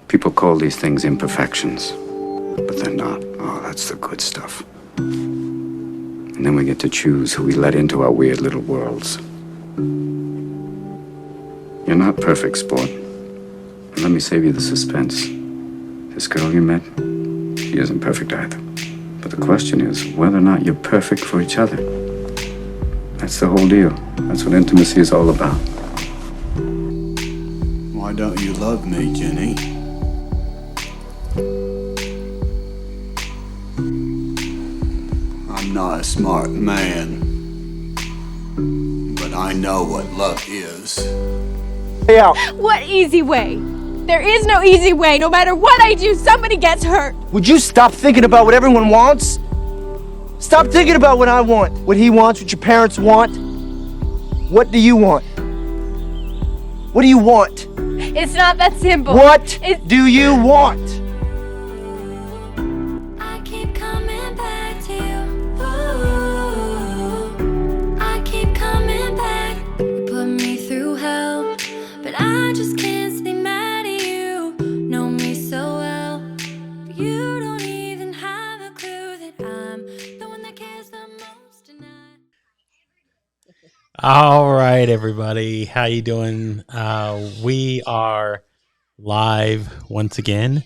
People call these things imperfections, but they're not. Oh, that's the good stuff. And then we get to choose who we let into our weird little worlds. You're not perfect, sport. And let me save you the suspense. This girl you met, she isn't perfect either. But the question is whether or not you're perfect for each other. That's the whole deal. That's what intimacy is all about. Why don't you love me, Jenny? I'm not a smart man, but I know what love is. Hey, out. What easy way? There is no easy way. No matter what I do, somebody gets hurt. Would you stop thinking about what everyone wants? Stop thinking about what I want, what he wants, what your parents want. What do you want? What do you want? It's not that simple. What do you want? I keep coming back to you. Ooh, I keep coming back. You put me through hell, but I just can't stay mad at you. Know me so well, but you don't even have a clue that I'm the one that cares the most tonight. All right, everybody. How you doing? We are live once again.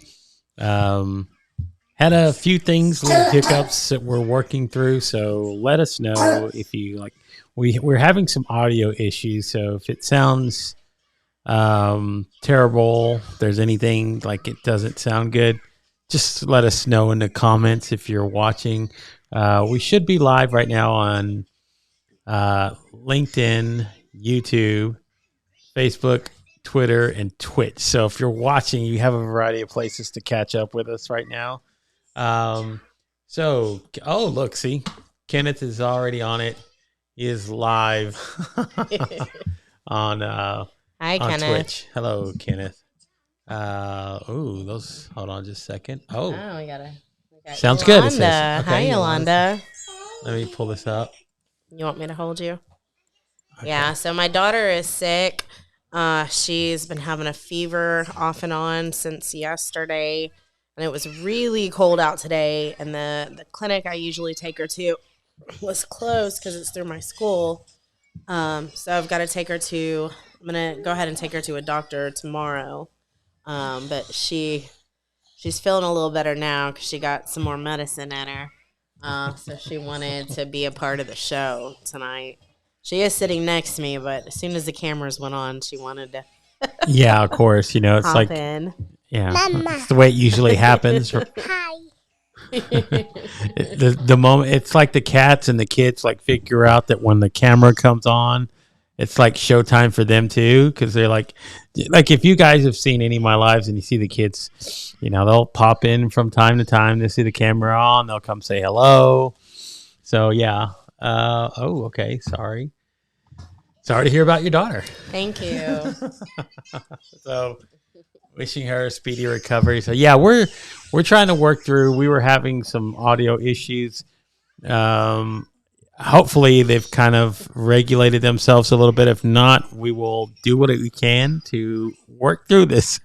Had a few things, little hiccups that we're working through. So let us know if you like. We're having some audio issues. So if it sounds terrible, if there's anything like it doesn't sound good, just let us know in the comments if you're watching. We should be live right now on LinkedIn, YouTube, Facebook, Twitter, and Twitch. So if you're watching, you have a variety of places to catch up with us right now. Oh, look, see, Kenneth is already on it. He is live on Kenneth. Twitch. Hello, Kenneth. Hold on just a second. Oh, we got sounds Yolanda. good. It says. Hi, Yolanda. Let me pull this up. You want me to hold you? Okay. Yeah, so my daughter is sick. She's been having a fever off and on since yesterday, and it was really cold out today, and the clinic I usually take her to was closed because it's through my school. So I've got to take her to, I'm going to go ahead and take her to a doctor tomorrow. But she's feeling a little better now because she got some more medicine in her. So she wanted to be a part of the show tonight. She is sitting next to me, but as soon as the cameras went on, she wanted to Yeah, of course. You know, it's hop like, in. yeah, it's the way it usually happens. Hi. The moment, it's like the cats and the kids like figure out that when the camera comes on, it's like showtime for them too, because they're like if you guys have seen any of my lives and you see the kids, you know, they'll pop in from time to time to see the camera on. They'll come say hello. So yeah. Okay. Sorry to hear about your daughter. Thank you. So wishing her a speedy recovery. So yeah, we're trying to work through. We were having some audio issues. Hopefully they've kind of regulated themselves a little bit. If not, we will do what we can to work through this.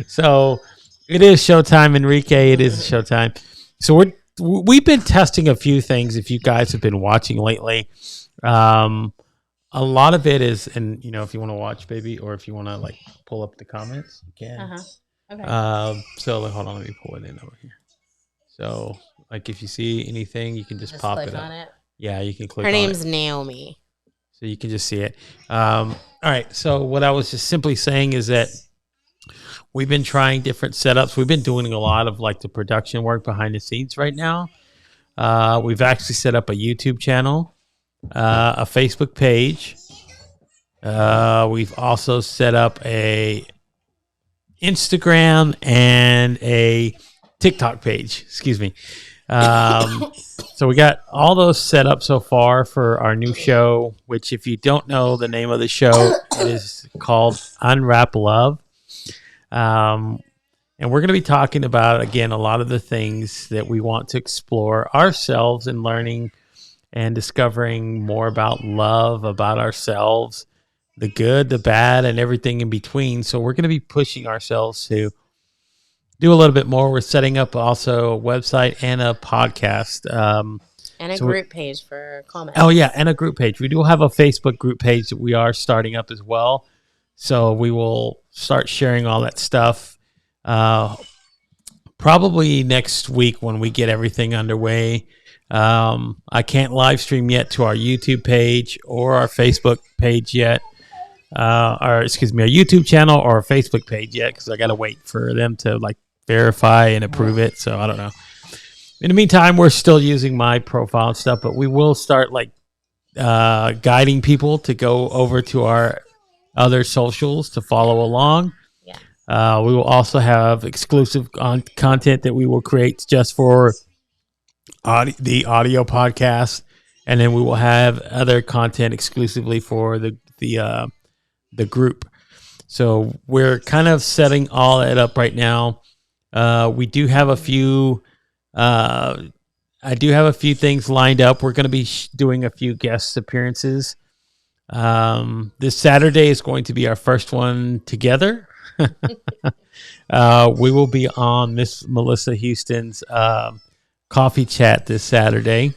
So it is showtime, Enrique. It is showtime. So we've been testing a few things. If you guys have been watching lately, a lot of it is, and you know, if you want to watch, baby, or if you want to like pull up the comments, you can. Okay. So hold on, let me pull it in over here. So like if you see anything, you can just pop click it up. on it. Yeah, you can click. Her on name's it. Naomi. So you can just see it. All right. So what I was just simply saying is that we've been trying different setups. We've been doing a lot of like the production work behind the scenes right now. We've actually set up a YouTube channel, a Facebook page. We've also set up a Instagram and a TikTok page. Excuse me. So we got all those set up so far for our new show, which if you don't know the name of the show, it is called Unwrap Love. And we're going to be talking about, again, a lot of the things that we want to explore ourselves and learning and discovering more about love, about ourselves, the good, the bad, and everything in between. So we're going to be pushing ourselves to do a little bit more. We're setting up also a website and a podcast. And a So group page for comments. Oh, yeah, and a group page. We do have a Facebook group page that we are starting up as well. So we will start sharing all that stuff probably next week when we get everything underway. I can't live stream yet to our YouTube page or our Facebook page yet. Our YouTube channel or our Facebook page yet, because I got to wait for them to like verify and approve it. So I don't know. In the meantime, we're still using my profile and stuff, but we will start like guiding people to go over to our other socials to follow along. Yeah. We will also have exclusive content that we will create just for the audio podcast, and then we will have other content exclusively for the group. So we're kind of setting all that up right now. We do have a few. I do have a few things lined up. We're going to be doing a few guest appearances. This Saturday is going to be our first one together. We will be on Miss Melissa Houston's coffee chat this Saturday.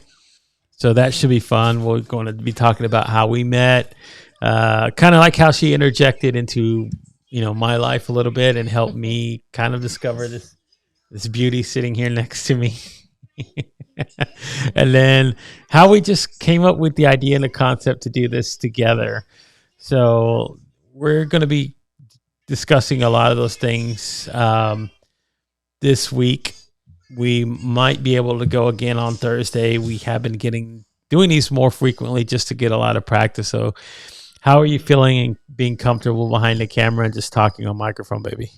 So that should be fun. We're going to be talking about how we met, kind of like how she interjected into, my life a little bit and helped me kind of discover this beauty sitting here next to me. And then how we just came up with the idea and the concept to do this together. So we're going to be discussing a lot of those things this week. We might be able to go again on Thursday. We have been doing these more frequently just to get a lot of practice. So how are you feeling and being comfortable behind the camera and just talking on microphone, baby?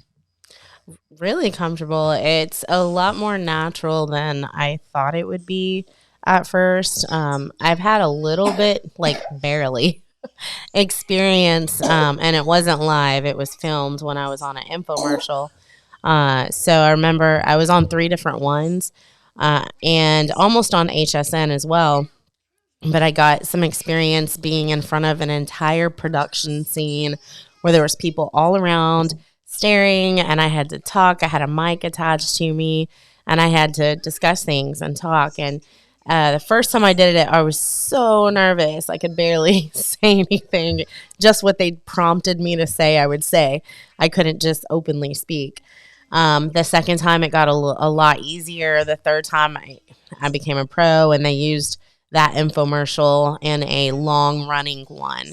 Really comfortable. It's a lot more natural than I thought it would be at first. I've had a little bit, like barely, experience, and it wasn't live. It was filmed when I was on an infomercial. So I remember I was on 3 different ones and almost on HSN as well. But I got some experience being in front of an entire production scene where there was people all around staring, and I had to talk. I had a mic attached to me, and I had to discuss things and talk. And the first time I did it, I was so nervous. I could barely say anything. Just what they prompted me to say, I would say. I couldn't just openly speak. The second time, it got a lot easier. The third time, I became a pro, and they used that infomercial in a long-running one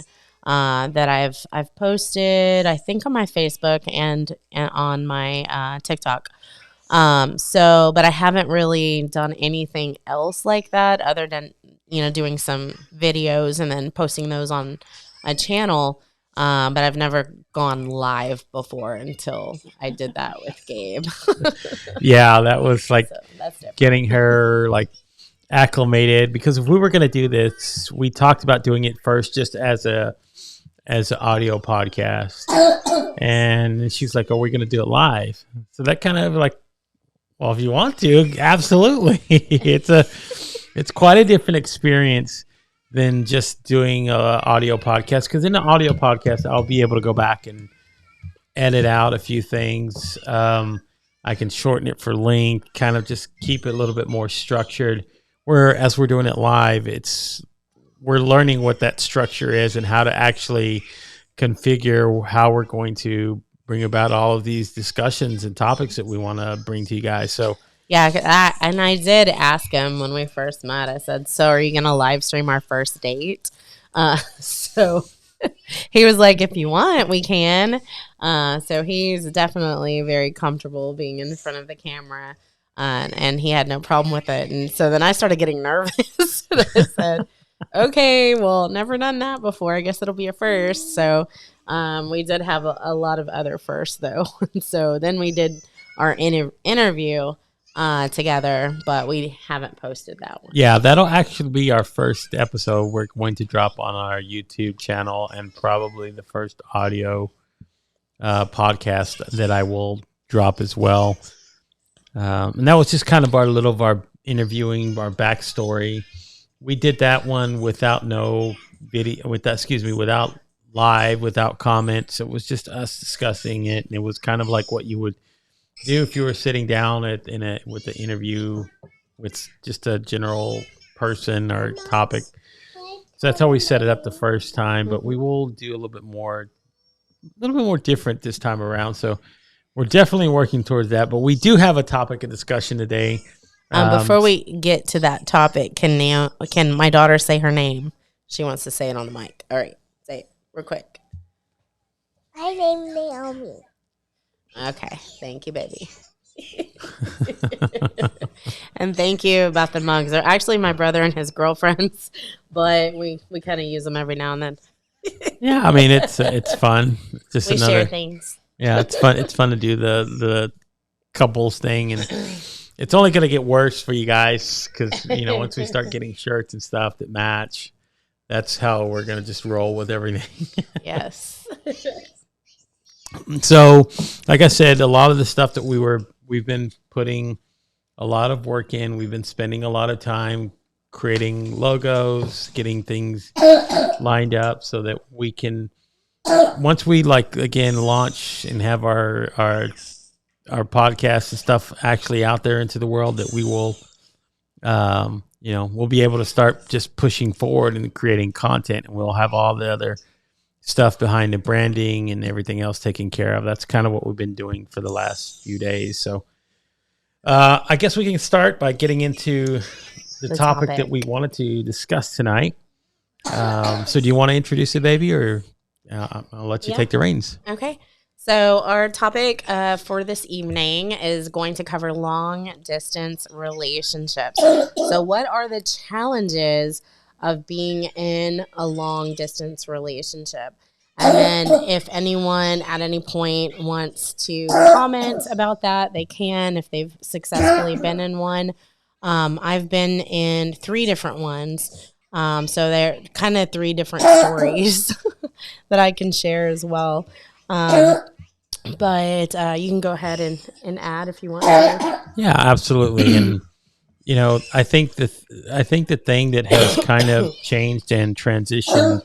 that I've posted, I think, on my Facebook and on my TikTok. But I haven't really done anything else like that other than, doing some videos and then posting those on a channel. But I've never gone live before until I did that with Gabe. Yeah, that was like that's different. getting her like acclimated, because if we were going to do this, we talked about doing it first just as an audio podcast. And she's like, "Are we going to do it live?" So that kind of like, well, if you want to, absolutely. It's quite a different experience than just doing an audio podcast, because in the audio podcast, I'll be able to go back and edit out a few things. I can shorten it for length, kind of just keep it a little bit more structured. Whereas we're doing it live, we're learning what that structure is and how to actually configure how we're going to bring about all of these discussions and topics that we want to bring to you guys. So yeah, and I did ask him when we first met. I said, "So are you going to live stream our first date?" So he was like, "If you want, we can." So he's definitely very comfortable being in front of the camera. And he had no problem with it. And so then I started getting nervous. And I said, "Okay, well, never done that before. I guess it'll be a first." So we did have a lot of other firsts, though. So then we did our interview together, but we haven't posted that one. Yeah, that'll actually be our first episode we're going to drop on our YouTube channel, and probably the first audio podcast that I will drop as well. And that was just kind of our interviewing, our backstory. We did that one without without live without comments. It was just us discussing it, and it was kind of like what you would do if you were sitting down with the interview with just a general person or topic. So that's how we set it up the first time, but we will do a little bit more different this time around. So we're definitely working towards that, but we do have a topic of discussion today. Before we get to that topic, can my daughter say her name? She wants to say it on the mic. All right, say it real quick. My name's Naomi. Okay, thank you, baby. And thank you about the mugs. They're actually my brother and his girlfriends, but we kind of use them every now and then. Yeah, I mean it's fun. It's just We another share things. Yeah, it's fun. It's fun to do the couples thing, and it's only going to get worse for you guys because once we start getting shirts and stuff that match, that's how we're going to just roll with everything. Yes. So, like I said, a lot of the stuff that we've been putting a lot of work in. We've been spending a lot of time creating logos, getting things lined up so that we can, once we launch and have our podcast and stuff actually out there into the world, that we will, we'll be able to start just pushing forward and creating content, and we'll have all the other stuff behind the branding and everything else taken care of. That's kind of what we've been doing for the last few days. So I guess we can start by getting into the topic that we wanted to discuss tonight. So do you want to introduce it, baby, or I'll let you take the reins? Okay. So our topic for this evening is going to cover long distance relationships. So what are the challenges of being in a long distance relationship? And then if anyone at any point wants to comment about that, they can, if they've successfully been in one. I've been in 3 different ones. So they're kind of 3 different stories that I can share as well. But you can go ahead and add if you want to. Yeah, absolutely. And I think the thing that has kind of changed and transitioned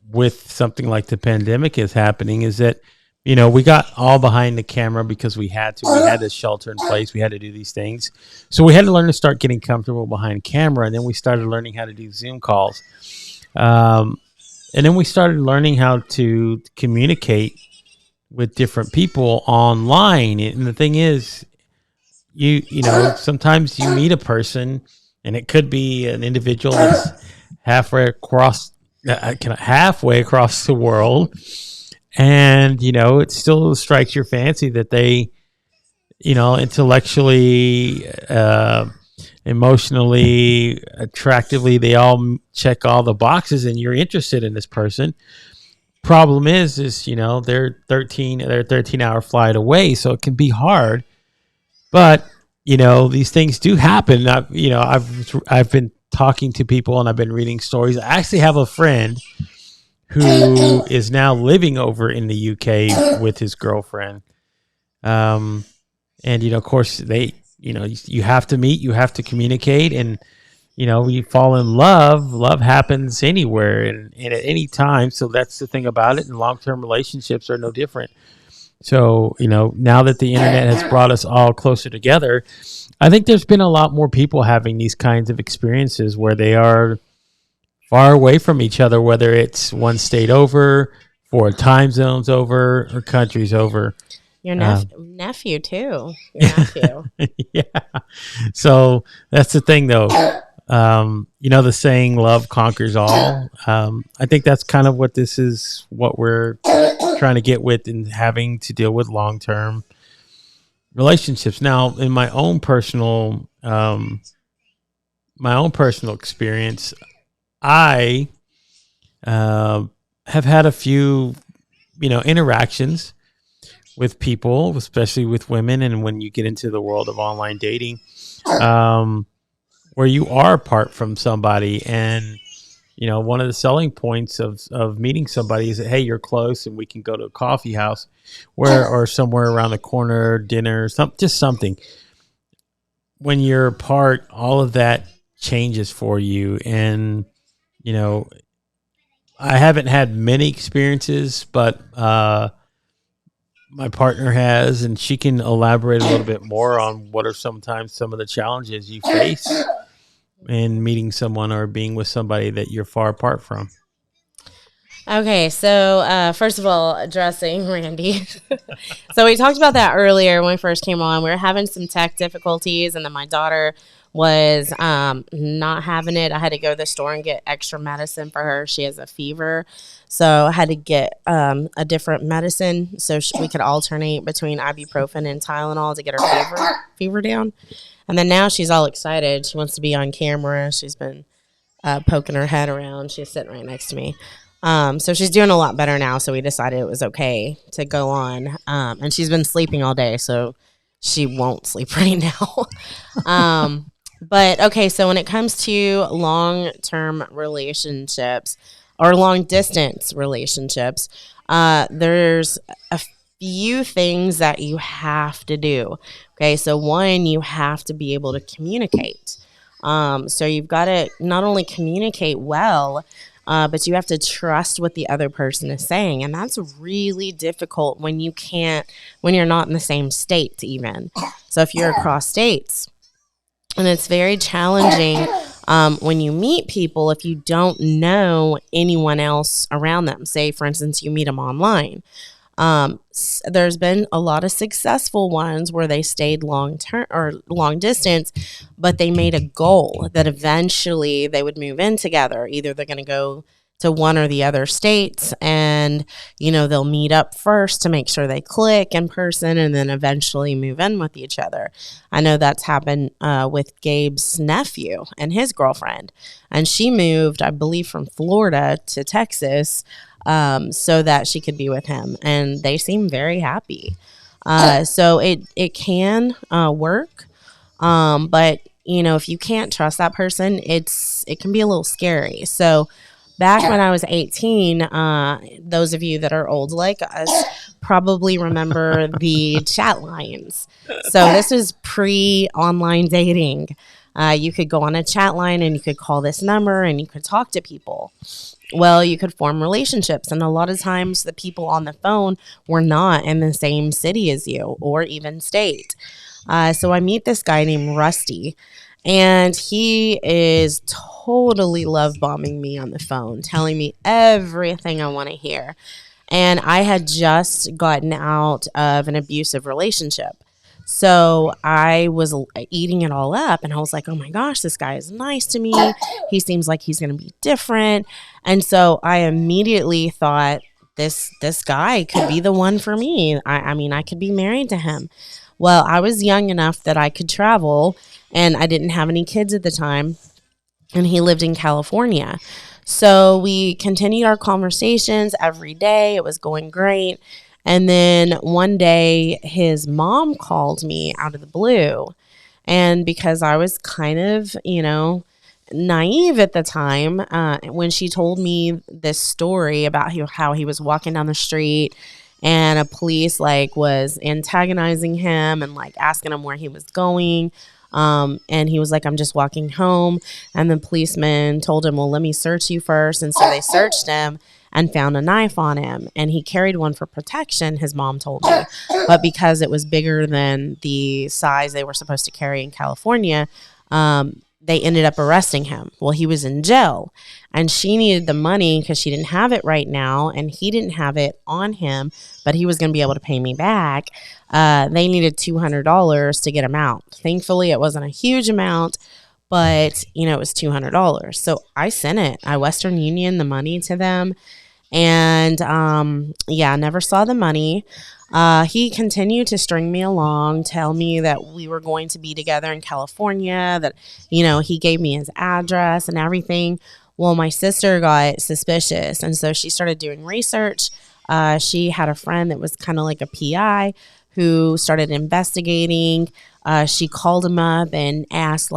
with something like the pandemic is happening is that we got all behind the camera because we had to shelter in place. We had to do these things. So we had to learn to start getting comfortable behind camera. And then we started learning how to do Zoom calls. And then we started learning how to communicate with different people online. And the thing is, sometimes you meet a person and it could be an individual that's halfway across the world. And, it still strikes your fancy that they, intellectually, emotionally, attractively, they all check all the boxes and you're interested in this person. Problem is, they're 13-hour flight away. So it can be hard, but, these things do happen. I've been talking to people and I've been reading stories. I actually have a friend who is now living over in the UK with his girlfriend. And, of course, you have to meet, you have to communicate, and, you fall in love. Love happens anywhere and at any time. So that's the thing about it. And long-term relationships are no different. So, now that the internet has brought us all closer together, I think there's been a lot more people having these kinds of experiences where they are far away from each other, whether it's one state over, 4 time zones over, or countries over. Your nephew, too. Your nephew. Yeah. So that's the thing, though. The saying, love conquers all. I think that's kind of what we're trying to get with and having to deal with long-term relationships. Now, in my own personal experience, I have had a few, interactions with people, especially with women. And when you get into the world of online dating, where you are apart from somebody, and, one of the selling points of meeting somebody is that, hey, you're close and we can go to a coffee house or somewhere around the corner, dinner, just something. When you're apart, all of that changes for you. And, I haven't had many experiences, but my partner has, and she can elaborate a little bit more on what are sometimes some of the challenges you face in meeting someone or being with somebody that you're far apart from. Okay, so first of all, addressing Randy. So we talked about that earlier when we first came on. We were having some tech difficulties, and then my daughter was not having it. I had to go to the store and get extra medicine for her. She has a fever, so I had to get a different medicine so we could alternate between ibuprofen and Tylenol to get her fever down. And then now she's all excited. She wants to be on camera. She's been poking her head around. She's sitting right next to me. So she's doing a lot better now. So we decided it was okay to go on. And she's been sleeping all day, so she won't sleep right now. But okay, so when it comes to long-term relationships or long-distance relationships, there's a few things that you have to do. Okay, so one, you have to be able to communicate. So you've got to not only communicate well, but you have to trust what the other person is saying. And that's really difficult when you're not in the same state even. So if you're across states, and it's very challenging when you meet people if you don't know anyone else around them. Say, for instance, you meet them online. There's been a lot of successful ones where they stayed long term or long distance, but they made a goal that eventually they would move in together. Either they're going to go to one or the other states, and they'll meet up first to make sure they click in person, and then eventually move in with each other. I know that's happened with Gabe's nephew and his girlfriend, and she moved, I believe, from Florida to Texas so that she could be with him, and they seem very happy. So it can work, but if you can't trust that person, it can be a little scary. So back when I was 18, those of you that are old like us probably remember the chat lines. So this is pre-online dating. You could go on a chat line and you could call this number and you could talk to people. Well, you could form relationships. And a lot of times the people on the phone were not in the same city as you or even state. So I meet this guy named Rusty. And he is totally love bombing me on the phone, telling me everything I want to hear. And I had just gotten out of an abusive relationship. So I was eating it all up, and I was like, oh my gosh, this guy is nice to me. He seems like he's going to be different. And so I immediately thought this guy could be the one for me. I mean, I could be married to him. Well, I was young enough that I could travel, and I didn't have any kids at the time, and he lived in California. So we continued our conversations every day. It was going great. And then one day his mom called me out of the blue. And because I was kind of, naive at the time, when she told me this story about how he was walking down the street and a police was antagonizing him and asking him where he was going. And he was like, I'm just walking home. And the policeman told him, well, let me search you first. And so they searched him and found a knife on him. And he carried one for protection, his mom told me. But because it was bigger than the size they were supposed to carry in California, they ended up arresting him. Well, he was in jail, and she needed the money because she didn't have it right now, and he didn't have it on him, but he was going to be able to pay me back. They needed $200 to get him out. Thankfully, it wasn't a huge amount, but, it was $200. So I sent it. I Western Union the money to them, and, never saw the money. He continued to string me along, tell me that we were going to be together in California, that, he gave me his address and everything. Well, my sister got suspicious, and so she started doing research. She had a friend that was kind of like a PI who started investigating. She called him up and asked,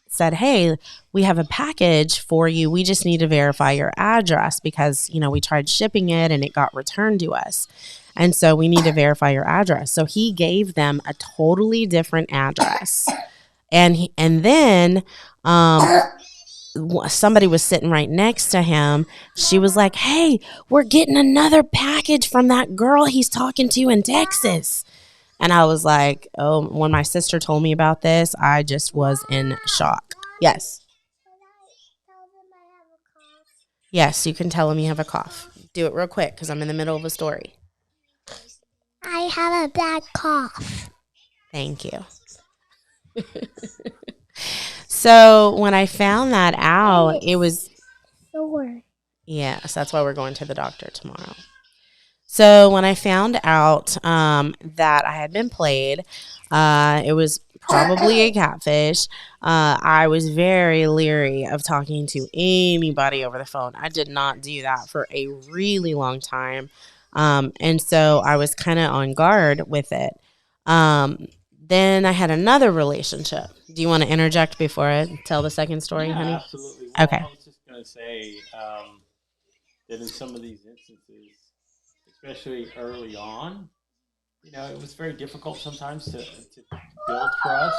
said, hey, we have a package for you. We just need to verify your address because, we tried shipping it and it got returned to us. And so we need to verify your address. So he gave them a totally different address. And then somebody was sitting right next to him. She was like, "Hey, we're getting another package from that girl he's talking to in Texas." And I was like, oh, when my sister told me about this, I just was in shock. Yes. Yes, you can tell him you have a cough. Do it real quick because I'm in the middle of a story. I have a bad cough. Thank you. So when I found that out, it was... Sore. Yes, that's why we're going to the doctor tomorrow. So when I found out that I had been played, it was probably a catfish. I was very leery of talking to anybody over the phone. I did not do that for a really long time. And so I was kind of on guard with it. Then I had another relationship. Do you want to interject before I tell the second story, honey? Absolutely. Well, Okay. I was just going to say that in some of these instances, especially early on, it was very difficult sometimes to build trust.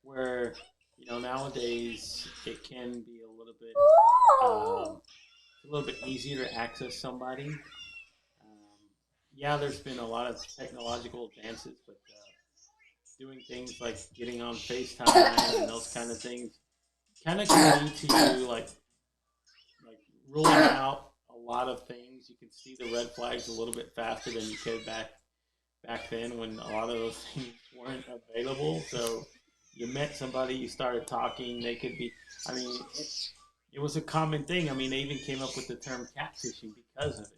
Where nowadays it can be a little bit easier to access somebody. There's been a lot of technological advances, but doing things like getting on FaceTime and those kind of things kind of can lead to like ruling out a lot of things. You can see the red flags a little bit faster than you could back then when a lot of those things weren't available. So you met somebody, you started talking, they could be, it was a common thing. They even came up with the term catfishing because of it.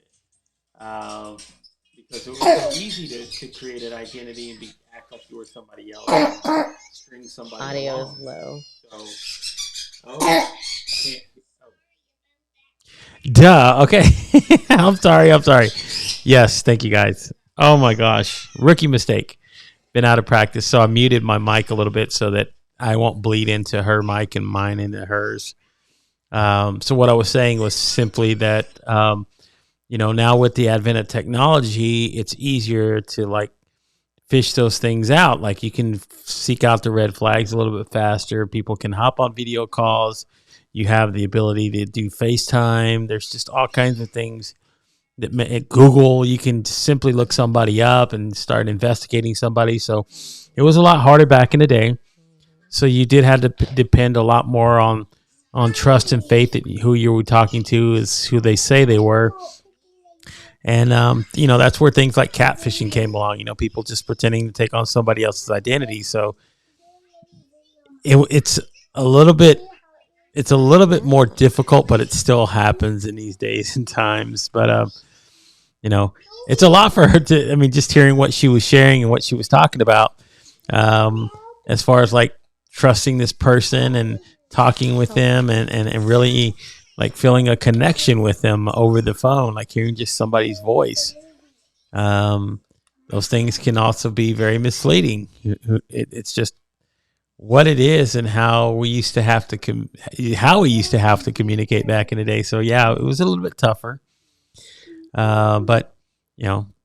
Because it was so easy to create an identity and act like you were somebody else and string somebody Audio along. is low. Duh. Okay. I'm sorry. Yes. Thank you, guys. Oh my gosh. Rookie mistake. Been out of practice. So I muted my mic a little bit so that I won't bleed into her mic and mine into hers. So what I was saying was simply that, now with the advent of technology, it's easier to fish those things out. Like you can seek out the red flags a little bit faster. People can hop on video calls. You have the ability to do FaceTime. There's just all kinds of things that at Google, you can simply look somebody up and start investigating somebody. So it was a lot harder back in the day. So you did have to depend a lot more on trust and faith that who you were talking to is who they say they were. And, that's where things like catfishing came along, people just pretending to take on somebody else's identity. So it's a little bit more difficult, but it still happens in these days and times. But, it's a lot for her to, just hearing what she was sharing and what she was talking about, as far as trusting this person and talking with them and really feeling a connection with them over the phone, hearing just somebody's voice. Those things can also be very misleading. It's just what it is and how we used to have to communicate back in the day. So yeah, it was a little bit tougher. But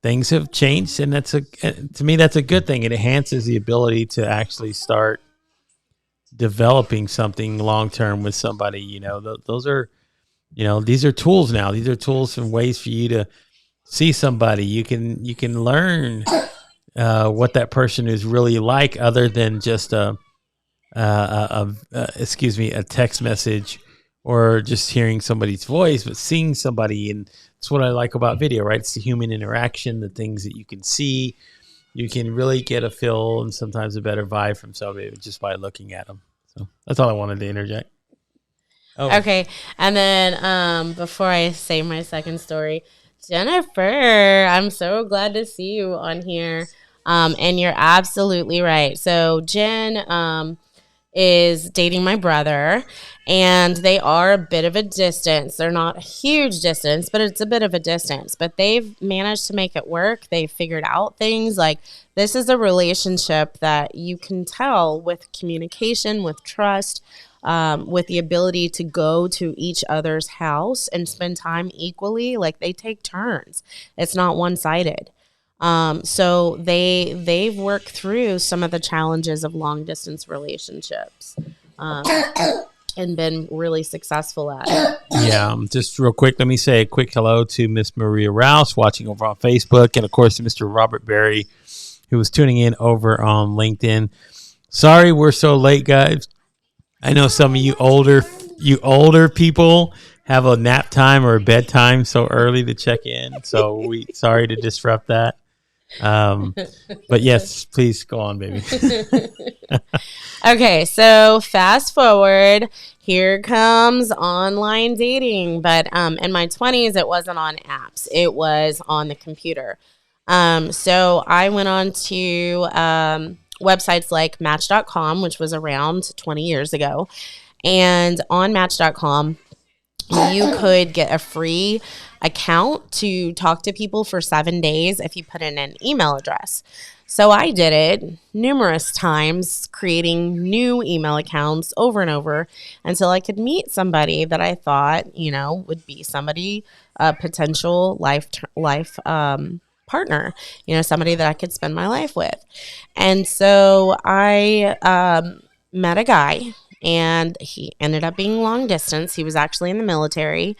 things have changed, and to me that's a good thing. It enhances the ability to actually start developing something long term with somebody. Those are these are tools now. These are tools and ways for you to see somebody. You can learn what that person is really like, other than just a text message or just hearing somebody's voice, but seeing somebody. And that's what I like about video, right? It's the human interaction, the things that you can see. You can really get a feel and sometimes a better vibe from somebody just by looking at them. So that's all I wanted to interject. Oh. Okay. And then before I say my second story, Jennifer, I'm so glad to see you on here. And you're absolutely right. So Jen is dating my brother, and they are a bit of a distance. They're not a huge distance, but it's a bit of a distance. But they've managed to make it work. They've figured out things. This is a relationship that you can tell with communication, with trust, with the ability to go to each other's house and spend time equally. They take turns. It's not one-sided. So they've worked through some of the challenges of long distance relationships. and been really successful at it. Yeah, just real quick, let me say a quick hello to Miss Maria Rouse watching over on Facebook, and of course to Mr. Robert Berry, who was tuning in over on LinkedIn. Sorry we're so late, guys. I know some of you older people have a nap time or a bedtime so early to check in, so we sorry to disrupt that. But yes, please go on, baby. Okay, so fast forward, here comes online dating. But in my 20s, it wasn't on apps. It was on the computer. So I went on to websites like Match.com, which was around 20 years ago. And on Match.com, you could get a free account to talk to people for 7 days if you put in an email address. So I did it numerous times, creating new email accounts over and over until I could meet somebody that I thought, would be somebody, a potential life partner, somebody that I could spend my life with. And so I met a guy, and he ended up being long distance. He was actually in the military.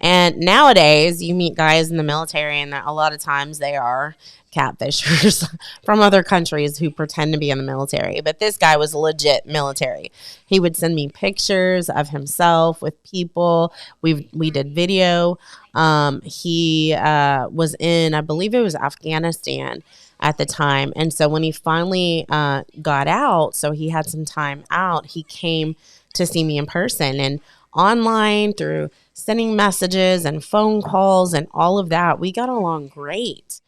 And nowadays, you meet guys in the military, and a lot of times they are catfishers from other countries who pretend to be in the military. But this guy was legit military. He would send me pictures of himself with people. We did video. He was in, I believe it was Afghanistan at the time. And so when he finally got out, so he had some time out, he came to see me in person. And online, through sending messages and phone calls and all of that, we got along great.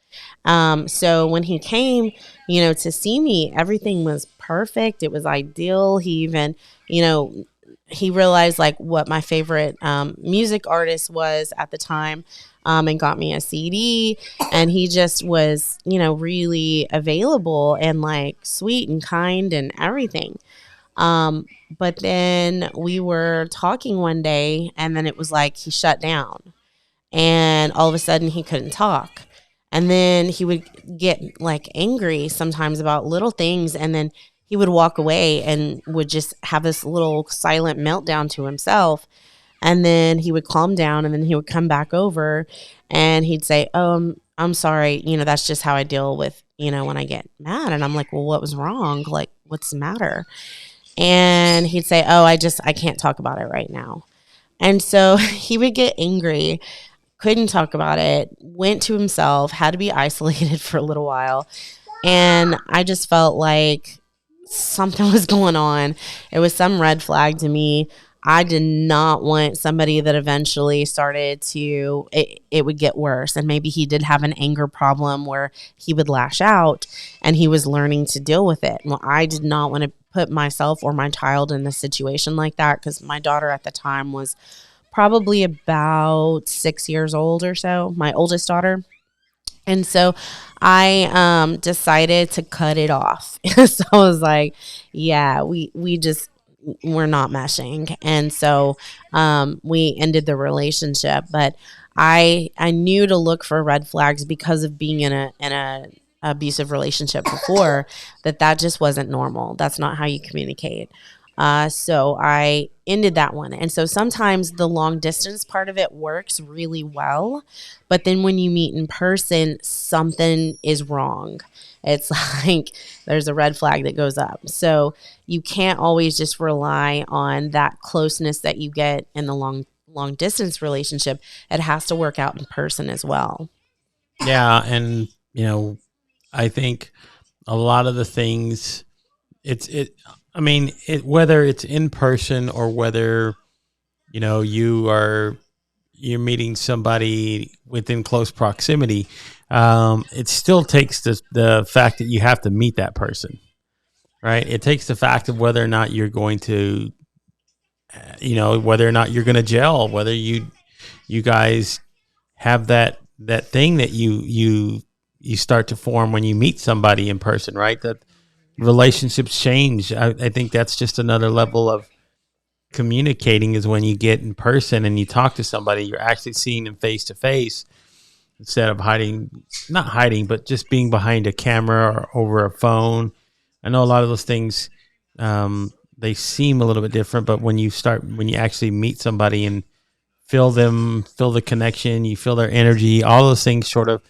So when he came, to see me, everything was perfect. It was ideal. He even, he realized like what my favorite music artist was at the time, and got me a CD. And he just was, really available and like sweet and kind and everything. But then we were talking one day, and then it was like he shut down, and all of a sudden he couldn't talk. And then he would get like angry sometimes about little things, and then he would walk away and would just have this little silent meltdown to himself. And then he would calm down, and then he would come back over and he'd say, I'm sorry, that's just how I deal with, when I get mad. And I'm like, well, what was wrong? Like, what's the matter? And he'd say, I can't talk about it right now. And so he would get angry, couldn't talk about it, went to himself, had to be isolated for a little while. And I just felt like something was going on. It was some red flag to me. I did not want somebody that eventually started to, it would get worse. And maybe he did have an anger problem where he would lash out, and he was learning to deal with it. Well, I did not want to put myself or my child in a situation like that, because my daughter at the time was probably about 6 years old or so, my oldest daughter. And so I decided to cut it off. So I was like, yeah, we're not meshing. And so we ended the relationship. But I knew to look for red flags because of being in a abusive relationship before, that just wasn't normal. That's not how you communicate. So I ended that one. And so sometimes the long distance part of it works really well, but then when you meet in person, something is wrong. It's like there's a red flag that goes up. So you can't always just rely on that closeness that you get in the long distance relationship. It has to work out in person as well. Yeah. And, I think a lot of the things, whether it's in person or whether, you're meeting somebody within close proximity, it still takes the fact that you have to meet that person, right? It takes the fact of whether or not you're going to, whether or not you're going to gel, whether you guys have that thing that you start to form when you meet somebody in person, right? That relationships change. I think that's just another level of communicating, is when you get in person and you talk to somebody, you're actually seeing them face to face instead of not hiding, but just being behind a camera or over a phone. I know a lot of those things, they seem a little bit different, but when you actually meet somebody and feel the connection, you feel their energy, all those things sort of,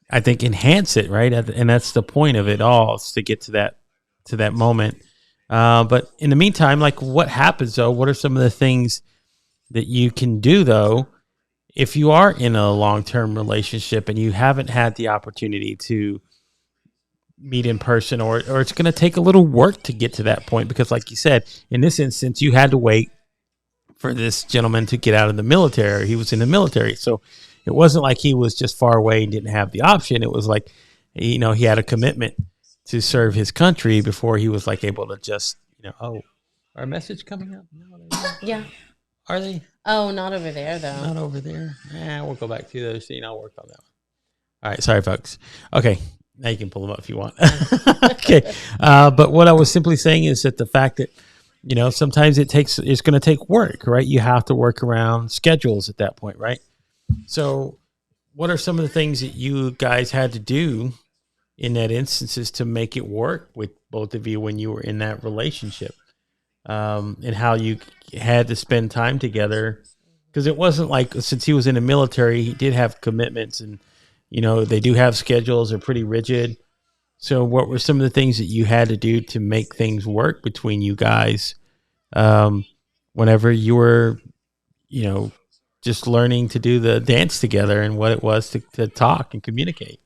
I think, enhance it, right? And that's the point of it all, is to get to that moment. But in the meantime, like, what happens though? What are some of the things that you can do though, if you are in a long-term relationship and you haven't had the opportunity to meet in person, or it's going to take a little work to get to that point? Because like you said, in this instance, you had to wait for this gentleman to get out of the military. He was in the military. So it wasn't like he was just far away and didn't have the option. It was like, he had a commitment to serve his country before he was like able to just, oh, our message coming up? No, Yeah. are they? Oh, not over there though. Not over there. We'll go back to the other scene. I'll work on that one. All right. Sorry, folks. Okay. Now you can pull them up if you want. Okay. But what I was simply saying is that the fact that, sometimes it's going to take work, right? You have to work around schedules at that point, right? So what are some of the things that you guys had to do in that instances to make it work with both of you when you were in that relationship? And how you had to spend time together, because it wasn't like, since he was in the military, he did have commitments, and they do have schedules, they're pretty rigid. So what were some of the things that you had to do to make things work between you guys whenever you were just learning to do the dance together, and what it was to talk and communicate?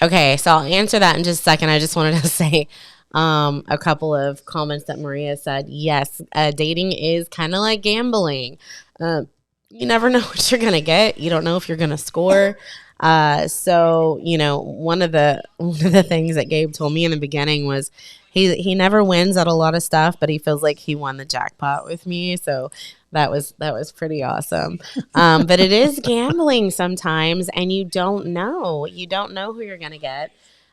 Okay, so I'll answer that in just a second. I just wanted to say a couple of comments that Maria said. Yes, dating is kind of like gambling. You never know what you're gonna get. You don't know if you're gonna score. So one of the things that Gabe told me in the beginning was he never wins at a lot of stuff, but he feels like he won the jackpot with me. So that was pretty awesome. But it is gambling sometimes, and you don't know who you're gonna get.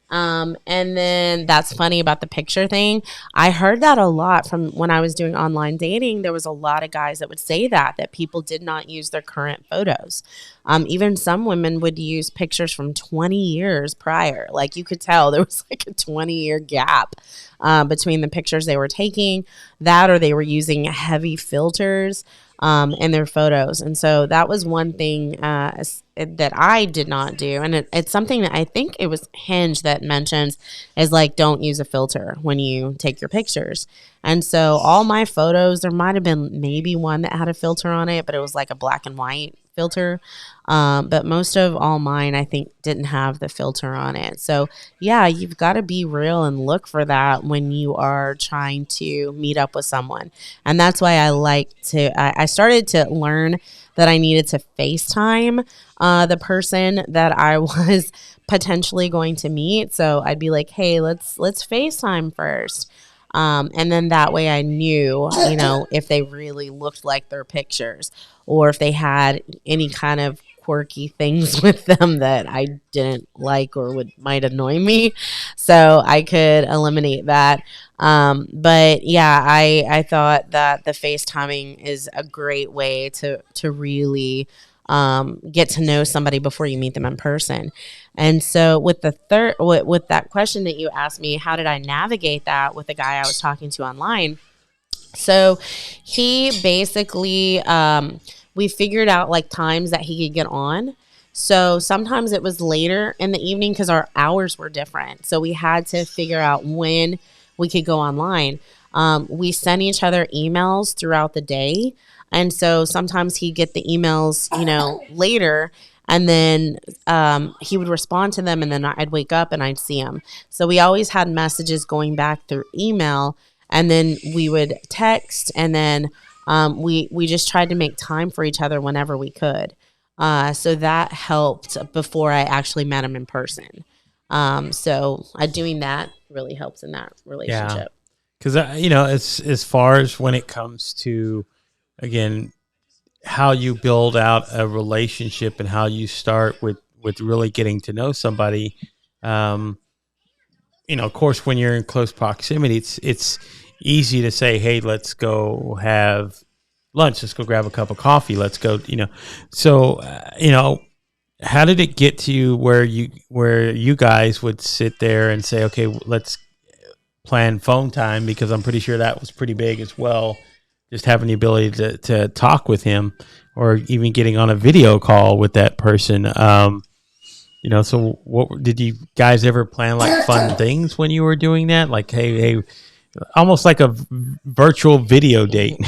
And then that's funny about the picture thing. I heard that a lot from when I was doing online dating. There was a lot of guys that would say that people did not use their current photos. Even some women would use pictures from 20 years prior. Like, you could tell there was like a 20-year gap between the pictures they were taking, that or they were using heavy filters in their photos. And so that was one thing that I did not do. And it's something that I think it was Hinge that mentions, is like, don't use a filter when you take your pictures. And so all my photos, there might have been maybe one that had a filter on it, but it was like a black and white filter. But most of all mine, I think, didn't have the filter on it. So yeah, you've got to be real and look for that when you are trying to meet up with someone. And that's why I started to learn that I needed to FaceTime the person that I was potentially going to meet. So I'd be like, hey, let's FaceTime first. And then that way I knew, if they really looked like their pictures, or if they had any kind of quirky things with them that I didn't like or might annoy me. So I could eliminate that. But yeah, I thought that the FaceTiming is a great way to really get to know somebody before you meet them in person. And so with with that question that you asked me, how did I navigate that with the guy I was talking to online? So he basically, we figured out like times that he could get on. So sometimes it was later in the evening because our hours were different. So we had to figure out when we could go online. We sent each other emails throughout the day. And so sometimes he'd get the emails, later, and then he would respond to them, and then I'd wake up and I'd see him. So we always had messages going back through email, and then we would text, and then we just tried to make time for each other whenever we could. So that helped before I actually met him in person. So doing that really helps in that relationship. Because, as far as when it comes to, again, how you build out a relationship and how you start with really getting to know somebody, of course, when you're in close proximity, it's easy to say, hey, let's go have lunch. Let's go grab a cup of coffee. Let's go, So, how did it get to you where you guys would sit there and say, okay, let's plan phone time, because I'm pretty sure that was pretty big as well. Just having the ability to talk with him, or even getting on a video call with that person. So what did you guys ever plan, like fun things when you were doing that? Like, hey, almost like a virtual video date.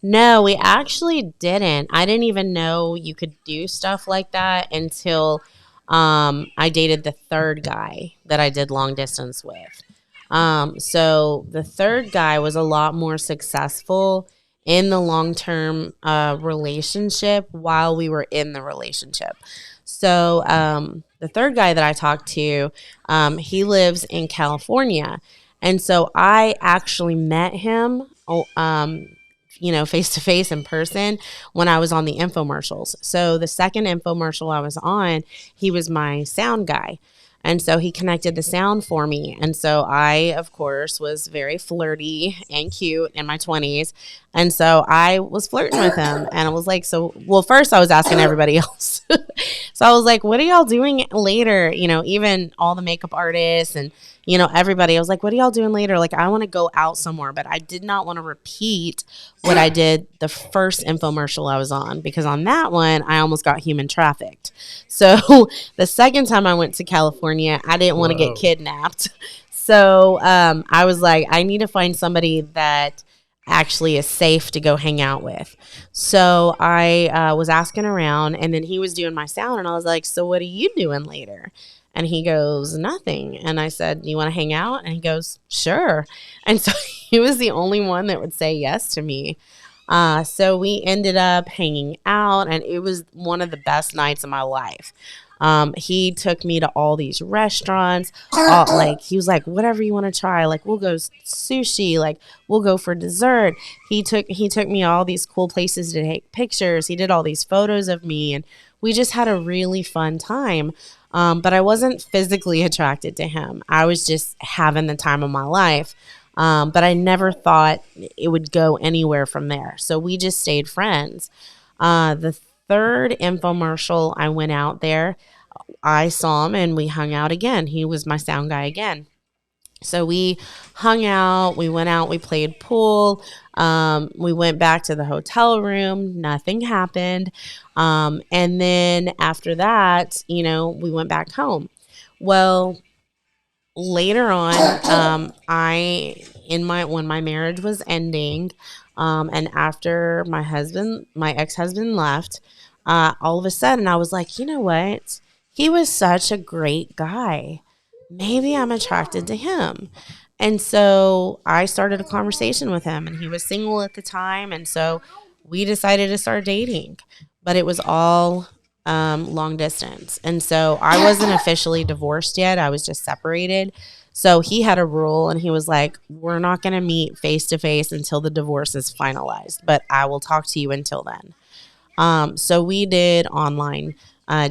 No, we actually didn't. I didn't even know you could do stuff like that until I dated the third guy that I did long distance with. So the third guy was a lot more successful in the long-term relationship while we were in the relationship. So the third guy that I talked to, he lives in California. And so I actually met him, face to face in person when I was on the infomercials. So the second infomercial I was on, he was my sound guy. And so he connected the sound for me. And so I, of course, was very flirty and cute in my 20s. And so I was flirting with him. And I was like, first I was asking everybody else. So I was like, what are y'all doing later? Even all the makeup artists and, everybody. I was like, what are y'all doing later? Like, I want to go out somewhere. But I did not want to repeat what I did the first infomercial I was on, because on that one, I almost got human trafficked. So the second time I went to California, I didn't want to get kidnapped. So I was like, I need to find somebody that actually is safe to go hang out with. So I was asking around, and then he was doing my sound, and I was like, so what are you doing later? And he goes, nothing. And I said, you want to hang out? And he goes, sure. And so he was the only one that would say yes to me. So we ended up hanging out, and it was one of the best nights of my life. He took me to all these restaurants. He was like, whatever you want to try. Like, we'll go sushi. Like, we'll go for dessert. He took me all these cool places to take pictures. He did all these photos of me, and we just had a really fun time. But I wasn't physically attracted to him. I was just having the time of my life. But I never thought it would go anywhere from there. So we just stayed friends. The third infomercial, I went out there. I saw him and we hung out again. He was my sound guy again. So we hung out, we went out, we played pool. We went back to the hotel room. Nothing happened. And then after that, we went back home. Well, later on, when my marriage was ending, and after my ex-husband left, all of a sudden I was like, you know what? He was such a great guy. Maybe I'm attracted to him. And so I started a conversation with him, and he was single at the time. And so we decided to start dating, but it was all long distance. And so I wasn't officially divorced yet. I was just separated. So he had a rule, and he was like, we're not going to meet face to face until the divorce is finalized, but I will talk to you until then. So we did online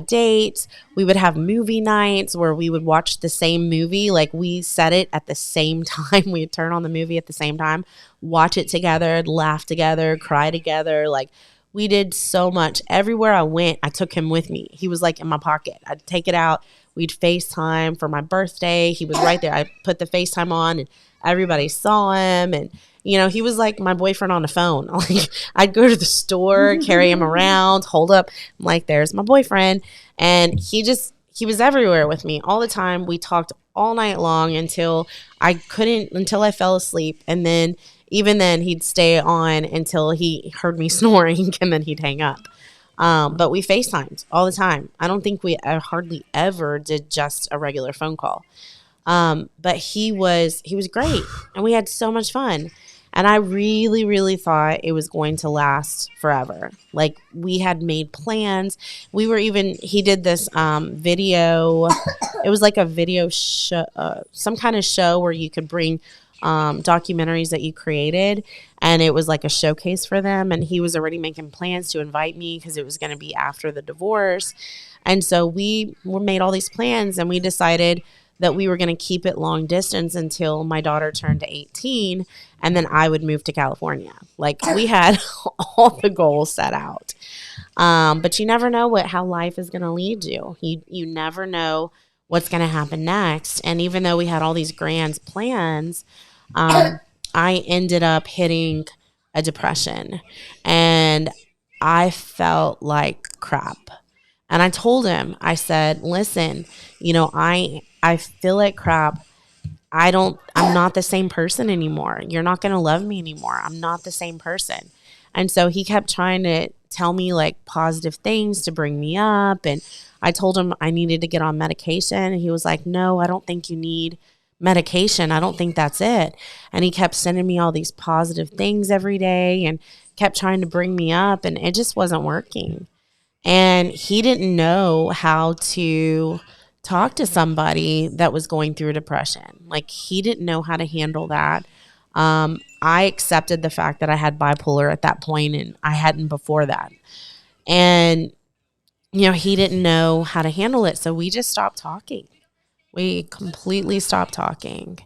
dates. We would have movie nights where we would watch the same movie. Like, we set it at the same time. We'd turn on the movie at the same time, watch it together, laugh together, cry together. Like, we did so much. Everywhere I went, I took him with me. He was like in my pocket. I'd take it out. We'd FaceTime for my birthday. He was right there. I put the FaceTime on, and everybody saw him. And, he was like my boyfriend on the phone. Like, I'd go to the store, carry him around, hold up. I'm like, there's my boyfriend. And he was everywhere with me all the time. We talked all night long until I fell asleep. And then, even then, he'd stay on until he heard me snoring, and then he'd hang up. But we FaceTimed all the time. I don't think we hardly ever did just a regular phone call. But he was great, and we had so much fun. And I really, really thought it was going to last forever. Like, we had made plans. He did this video. It was like a video show, some kind of show where you could bring documentaries that you created, and it was like a showcase for them. And he was already making plans to invite me because it was going to be after the divorce. And so we made all these plans, and we decided that we were going to keep it long distance until my daughter turned 18, and then I would move to California. Like, we had all the goals set out. But you never know how life is going to lead you. You never know what's going to happen next. And even though we had all these grand plans, I ended up hitting a depression, and I felt like crap. And I told him, I said, listen, I feel like crap. I'm not the same person anymore. You're not going to love me anymore. I'm not the same person. And so he kept trying to tell me like positive things to bring me up. And I told him I needed to get on medication. And he was like, no, I don't think you need medication. I don't think that's it. And he kept sending me all these positive things every day and kept trying to bring me up. And it just wasn't working. And he didn't know how to talk to somebody that was going through depression. Like, he didn't know how to handle that. I accepted the fact that I had bipolar at that point, and I hadn't before that. And, he didn't know how to handle it. So we just stopped talking. We completely stopped talking.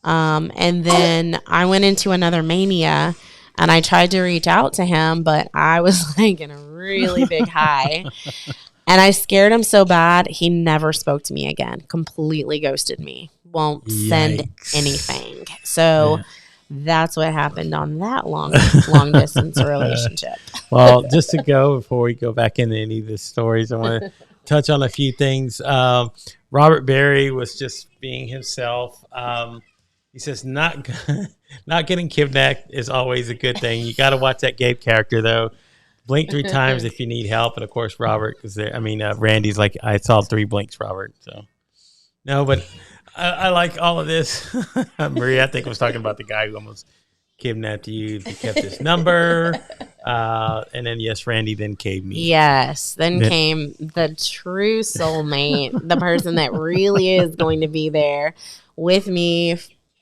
And then I went into another mania, and I tried to reach out to him, but I was like in a really big high. And I scared him so bad, he never spoke to me again. Completely ghosted me. Won't send anything. So that's what happened on that long distance relationship. Well, just to go before we go back into any of the stories, I want to touch on a few things. Robert Berry was just being himself. He says not getting kidnapped is always a good thing. You got to watch that Gabe character though. Blink 3 times if you need help. And of course, Robert, because Randy's like, I saw 3 blinks, Robert. So, no, but I like all of this. Maria, I think, was talking about the guy who almost kidnapped you. He kept his number. And then, yes, Randy then came me. Yes. Then came the true soulmate, the person that really is going to be there with me.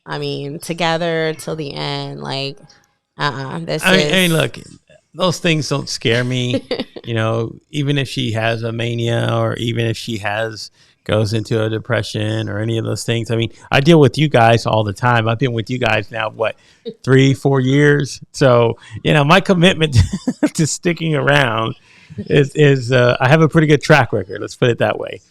I mean, together till the end. Like, I mean, look. Those things don't scare me, even if she has a mania or even if she goes into a depression or any of those things. I mean, I deal with you guys all the time. I've been with you guys now, 3-4 years. So, my commitment to sticking around is I have a pretty good track record. Let's put it that way.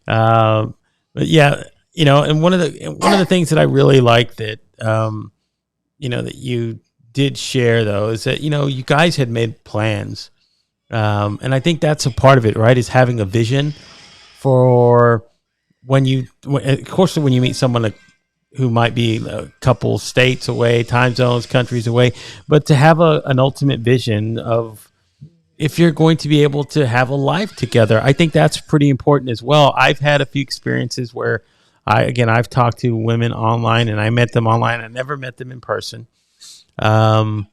But yeah, and one of the things that I really like that, that you did share though is that you guys had made plans, and I think that's a part of it, right? Is having a vision for when you meet someone who might be a couple states away, time zones, countries away, but to have an ultimate vision of if you're going to be able to have a life together. I think that's pretty important as well. I've had a few experiences where I've talked to women online, and I met them online. I never met them in person. And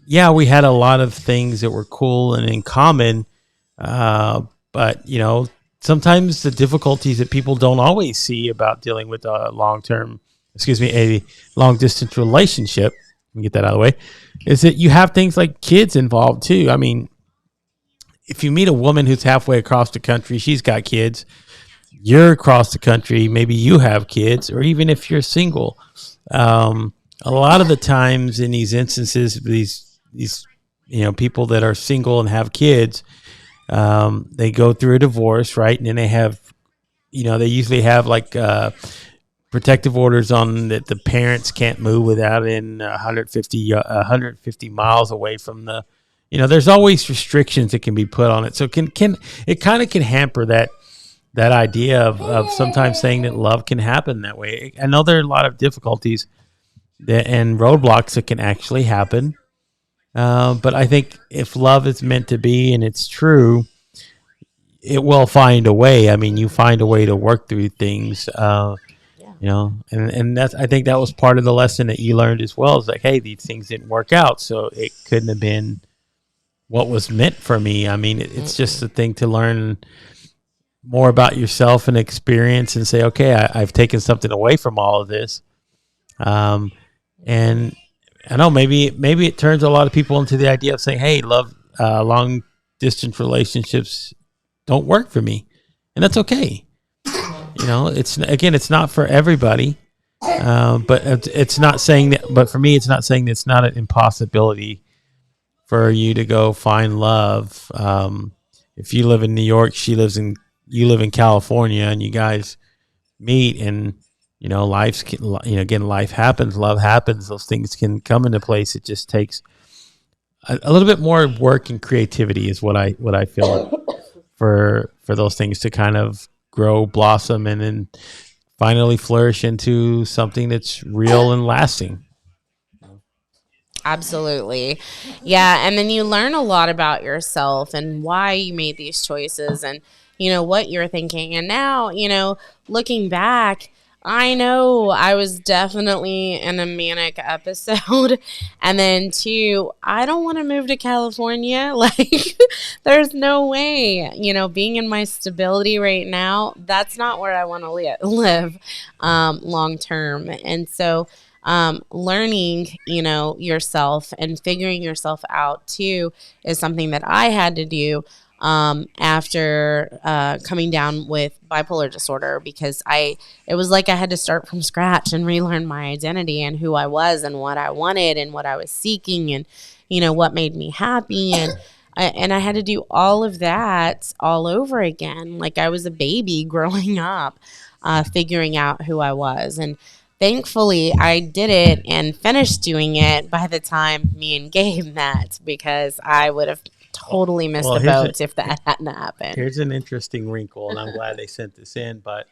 yeah, we had a lot of things that were cool and in common. But sometimes the difficulties that people don't always see about dealing with a long distance relationship, let me get that out of the way, is that you have things like kids involved too. I mean, if you meet a woman who's halfway across the country, she's got kids, you're across the country, maybe you have kids, or even if you're single, a lot of the times in these instances, these people that are single and have kids, they go through a divorce, right? And then they have, they usually have like protective orders on that the parents can't move without in 150 miles away from the, there's always restrictions that can be put on it. So it kind of can hamper that idea of sometimes saying that love can happen that way. I know there are a lot of difficulties and roadblocks that can actually happen. But I think if love is meant to be and it's true, it will find a way. I mean, you find a way to work through things, and that's, I think that was part of the lesson that you learned as well. Is like, hey, these things didn't work out, so it couldn't have been what was meant for me. I mean, it's just a thing to learn more about yourself and experience and say, okay, I've taken something away from all of this. And I know maybe it turns a lot of people into the idea of saying, hey, love, long distance relationships don't work for me. And that's okay. It's not for everybody. But it's not saying that, but for me, it's not saying that it's not an impossibility for you to go find love. If you live in New York, she lives in you live in California and you guys meet, and again, life happens, love happens, those things can come into place. It just takes a little bit more work and creativity is what I feel for those things to kind of grow, blossom, and then finally flourish into something that's real and lasting. Absolutely. Yeah. And then you learn a lot about yourself and why you made these choices and, what you're thinking. And now, looking back, I know I was definitely in a manic episode. And then, two, I don't want to move to California. Like, there's no way, being in my stability right now, that's not where I want to live long term. And so, learning, yourself and figuring yourself out too is something that I had to do after coming down with bipolar disorder, because it was like I had to start from scratch and relearn my identity and who I was and what I wanted and what I was seeking and, what made me happy. And I had to do all of that all over again. Like I was a baby growing up, figuring out who I was. And thankfully, I did it and finished doing it by the time me and Gabe met, because I would have totally missed the boat if that hadn't happened. Here's an interesting wrinkle, and I'm glad they sent this in. But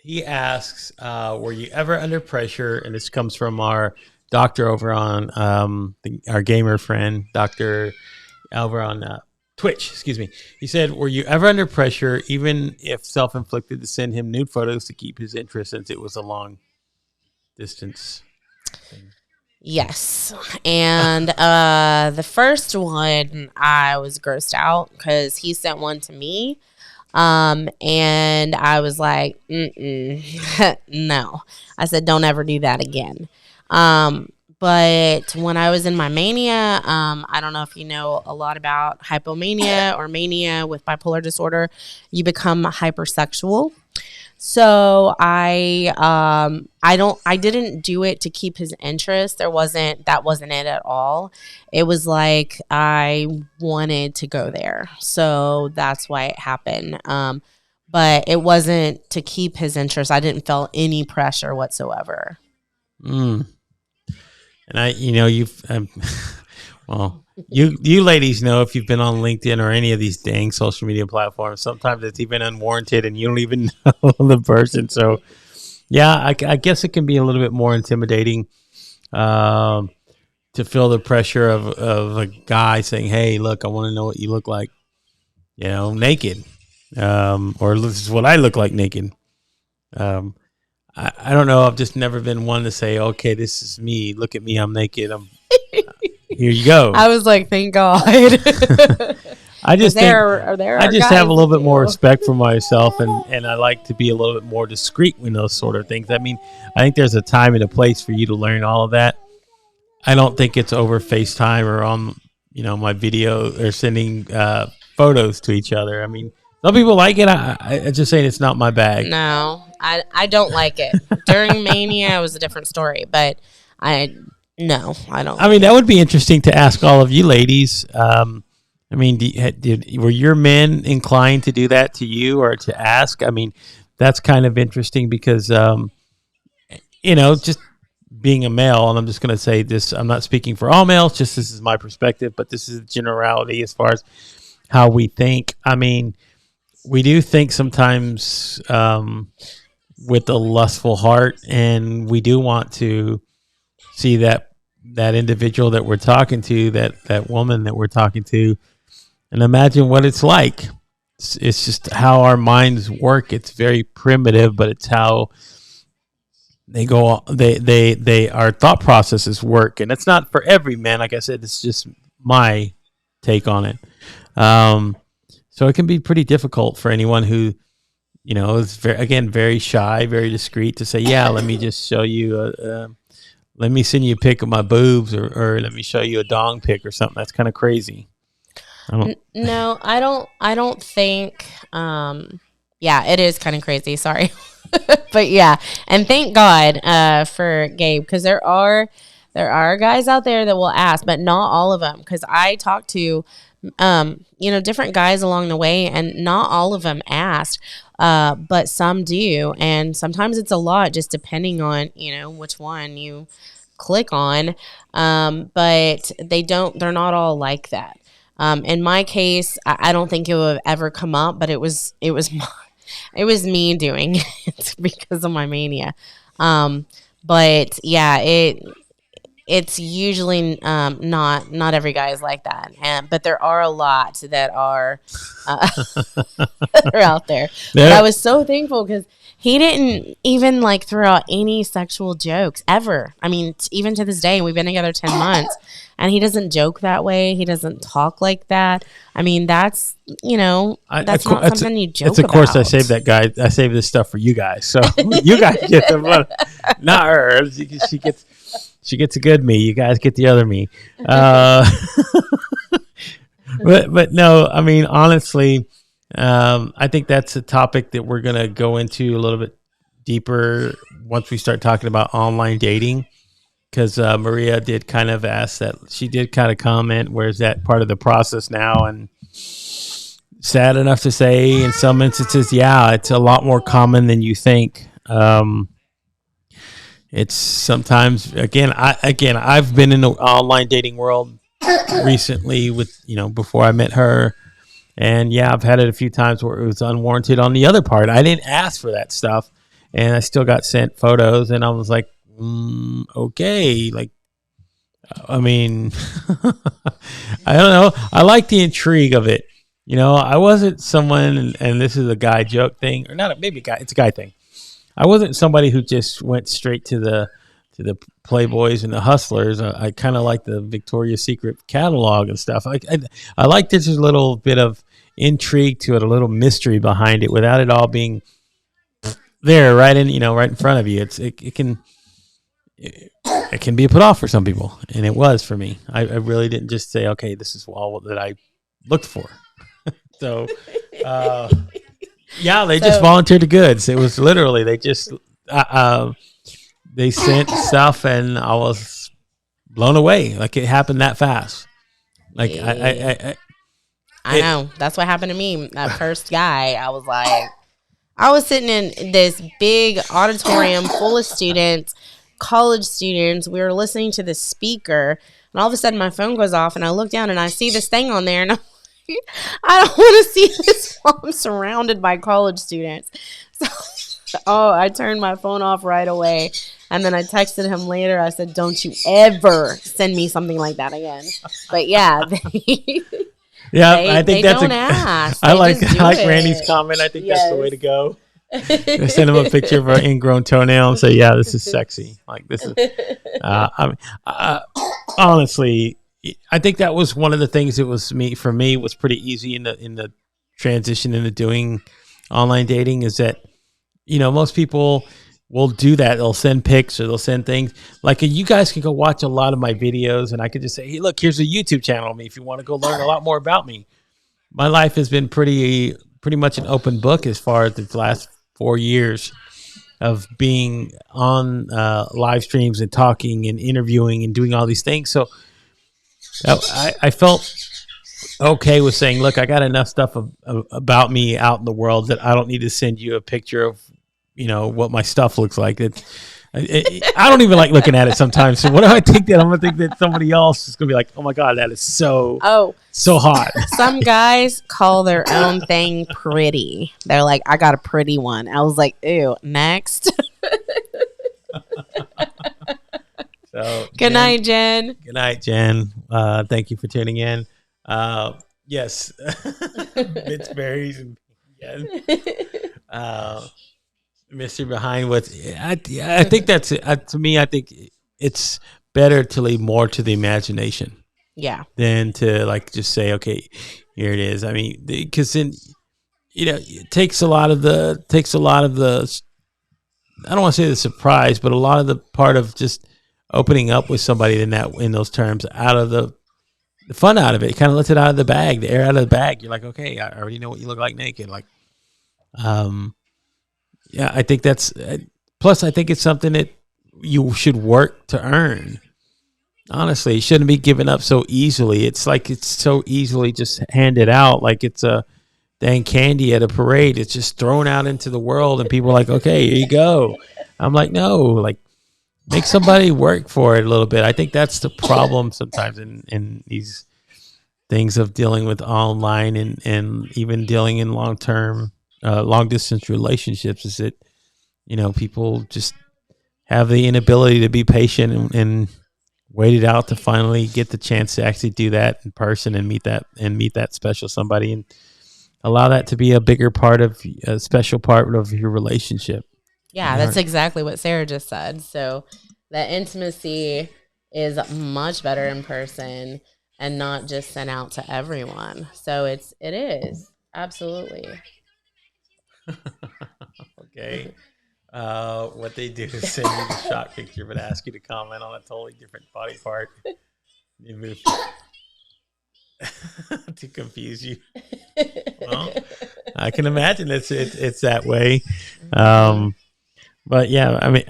he asks, were you ever under pressure? And this comes from our doctor over on our gamer friend, Dr. over on Twitch, excuse me. He said, were you ever under pressure, even if self-inflicted, to send him nude photos to keep his interest, since it was a long distance thing? Yes. And the first one, I was grossed out because he sent one to me. And I was like, no. I said, don't ever do that again. But when I was in my mania, I don't know if you know a lot about hypomania or mania with bipolar disorder. You become hypersexual. So I didn't do it to keep his interest. That wasn't it at all. It was like I wanted to go there. So that's why it happened. But it wasn't to keep his interest. I didn't feel any pressure whatsoever. And you ladies know, if you've been on LinkedIn or any of these dang social media platforms, sometimes it's even unwarranted and you don't even know the person. So, yeah, I guess it can be a little bit more intimidating to feel the pressure of a guy saying, hey, look, I want to know what you look like, naked, or this is what I look like naked. I don't know. I've just never been one to say, okay, this is me. Look at me. I'm naked. Here you go. I was like, thank God. I just have a little bit more respect for myself, and I like to be a little bit more discreet in those sort of things. I mean, I think there's a time and a place for you to learn all of that. I don't think it's over FaceTime or on, my video or sending photos to each other. I mean, some people like it. I just saying it's not my bag. No, I don't like it. During Mania, it was a different story, but I don't. I mean, that would be interesting to ask all of you ladies. I mean, were your men inclined to do that to you or to ask? I mean, that's kind of interesting because, just being a male, and I'm just going to say this, I'm not speaking for all males, just this is my perspective, but this is a generality as far as how we think. I mean, we do think sometimes with a lustful heart, and we do want to see that individual that we're talking to, that woman that we're talking to, and imagine what it's like. It's just how our minds work. It's very primitive, but it's how they go. Our thought processes work, and it's not for every man. Like I said, it's just my take on it. So it can be pretty difficult for anyone who, is very shy, very discreet to say, yeah, let me just show you let me send you a pic of my boobs, or let me show you a dong pic or something. That's kind of crazy. No, I don't think. Yeah, it is kind of crazy. Sorry, but yeah, and thank God for Gabe, because there are guys out there that will ask, but not all of them. Because I talk to different guys along the way, and not all of them asked, but some do, and sometimes it's a lot, just depending on which one you click on. But they're not all like that. In my case, I don't think it would have ever come up, but it was it was me doing it because of my mania. But yeah, it's usually not every guy is like that, but there are a lot that are that are out there. But I was so thankful because he didn't even like throw out any sexual jokes ever. I mean, even to this day, we've been together 10 months, and he doesn't joke that way. He doesn't talk like that. I mean, that's that's not something you joke about. Of course, I saved that guy. I saved this stuff for you guys, so you guys get the money, not her. She gets a good me. You guys get the other me. But no, I mean, honestly, I think that's a topic that we're going to go into a little bit deeper once we start talking about online dating. Because Maria did kind of ask that. She did kind of comment, where's that part of the process now? And sad enough to say, in some instances, yeah, it's a lot more common than you think. It's sometimes I've been in the online dating world recently with before I met her, and yeah, I've had it a few times where it was unwarranted on the other part. I didn't ask for that stuff, and I still got sent photos, and I was like, okay, like, I mean, I don't know. I like the intrigue of it. I wasn't someone, and this is a guy joke thing, or not, maybe a guy. It's a guy thing. I wasn't somebody who just went straight to the Playboys and the Hustlers. I kind of like the Victoria's Secret catalog and stuff. I like there's a little bit of intrigue to it, a little mystery behind it, without it all being there right in front of you. It can be a put off for some people, and it was for me. I really didn't just say, okay, this is all that I looked for. So. Yeah, they just volunteered the goods. It was literally they just they sent stuff, and I was blown away. Like, it happened that fast. Like, I know that's what happened to me. That first guy, I was sitting in this big auditorium full of students, college students. We were listening to the speaker, and all of a sudden my phone goes off, and I look down and I see this thing on there, and I don't want to see this while I'm surrounded by college students. So, I turned my phone off right away. And then I texted him later. I said, don't you ever send me something like that again. But yeah. I think that's don't ask. I like Randy's comment. I think that's the way to go. Send him a picture of an ingrown toenail and say, yeah, this is sexy. Like, this is, honestly, I think that was one of the things that was for me was pretty easy in the transition into doing online dating, is that most people will do that. They'll send pics or they'll send things. Like, you guys can go watch a lot of my videos, and I could just say, hey, look, here's a YouTube channel of me if you want to go learn a lot more about me. My life has been pretty much an open book as far as the last 4 years of being on live streams and talking and interviewing and doing all these things. So I felt okay with saying, look, I got enough stuff about me out in the world that I don't need to send you a picture of, what my stuff looks like. I don't even like looking at it sometimes. So what do I think that I'm going to think that somebody else is going to be like, oh my God, that is so hot. Some guys call their own thing pretty. They're like, I got a pretty one. I was like, ew, next. So, good night, Jen. Good night, Jen. Thank you for tuning in. Yes. Bits, berries, and mystery behind what I think that's it. To me, I think it's better to leave more to the imagination. Yeah. Than to just say, okay, here it is. I mean, because then it takes a lot of the I don't want to say the surprise, but a lot of the part of just opening up with somebody in those terms, out of the fun out of it. It kind of lets it out of the bag, the air out of the bag. You're like, okay, I already know what you look like naked. Like, yeah, I think that's. Plus, I think it's something that you should work to earn. honestly, it shouldn't be given up so easily. It's like it's so easily just handed out, like it's a dang candy at a parade. It's just thrown out into the world, and people are like, okay, here you go. I'm like, no, like make somebody work for it a little bit. I think that's the problem sometimes in these things of dealing with online and even dealing in long distance relationships is that, people just have the inability to be patient and wait it out to finally get the chance to actually do that in person and meet that special somebody and allow that to be a special part of your relationship. Yeah, that's exactly what Sarah just said. So that intimacy is much better in person and not just sent out to everyone. So it is absolutely. Okay. What they do is send you the shot picture, but ask you to comment on a totally different body part. You move to confuse you. Well, I can imagine it's that way. But yeah, I mean,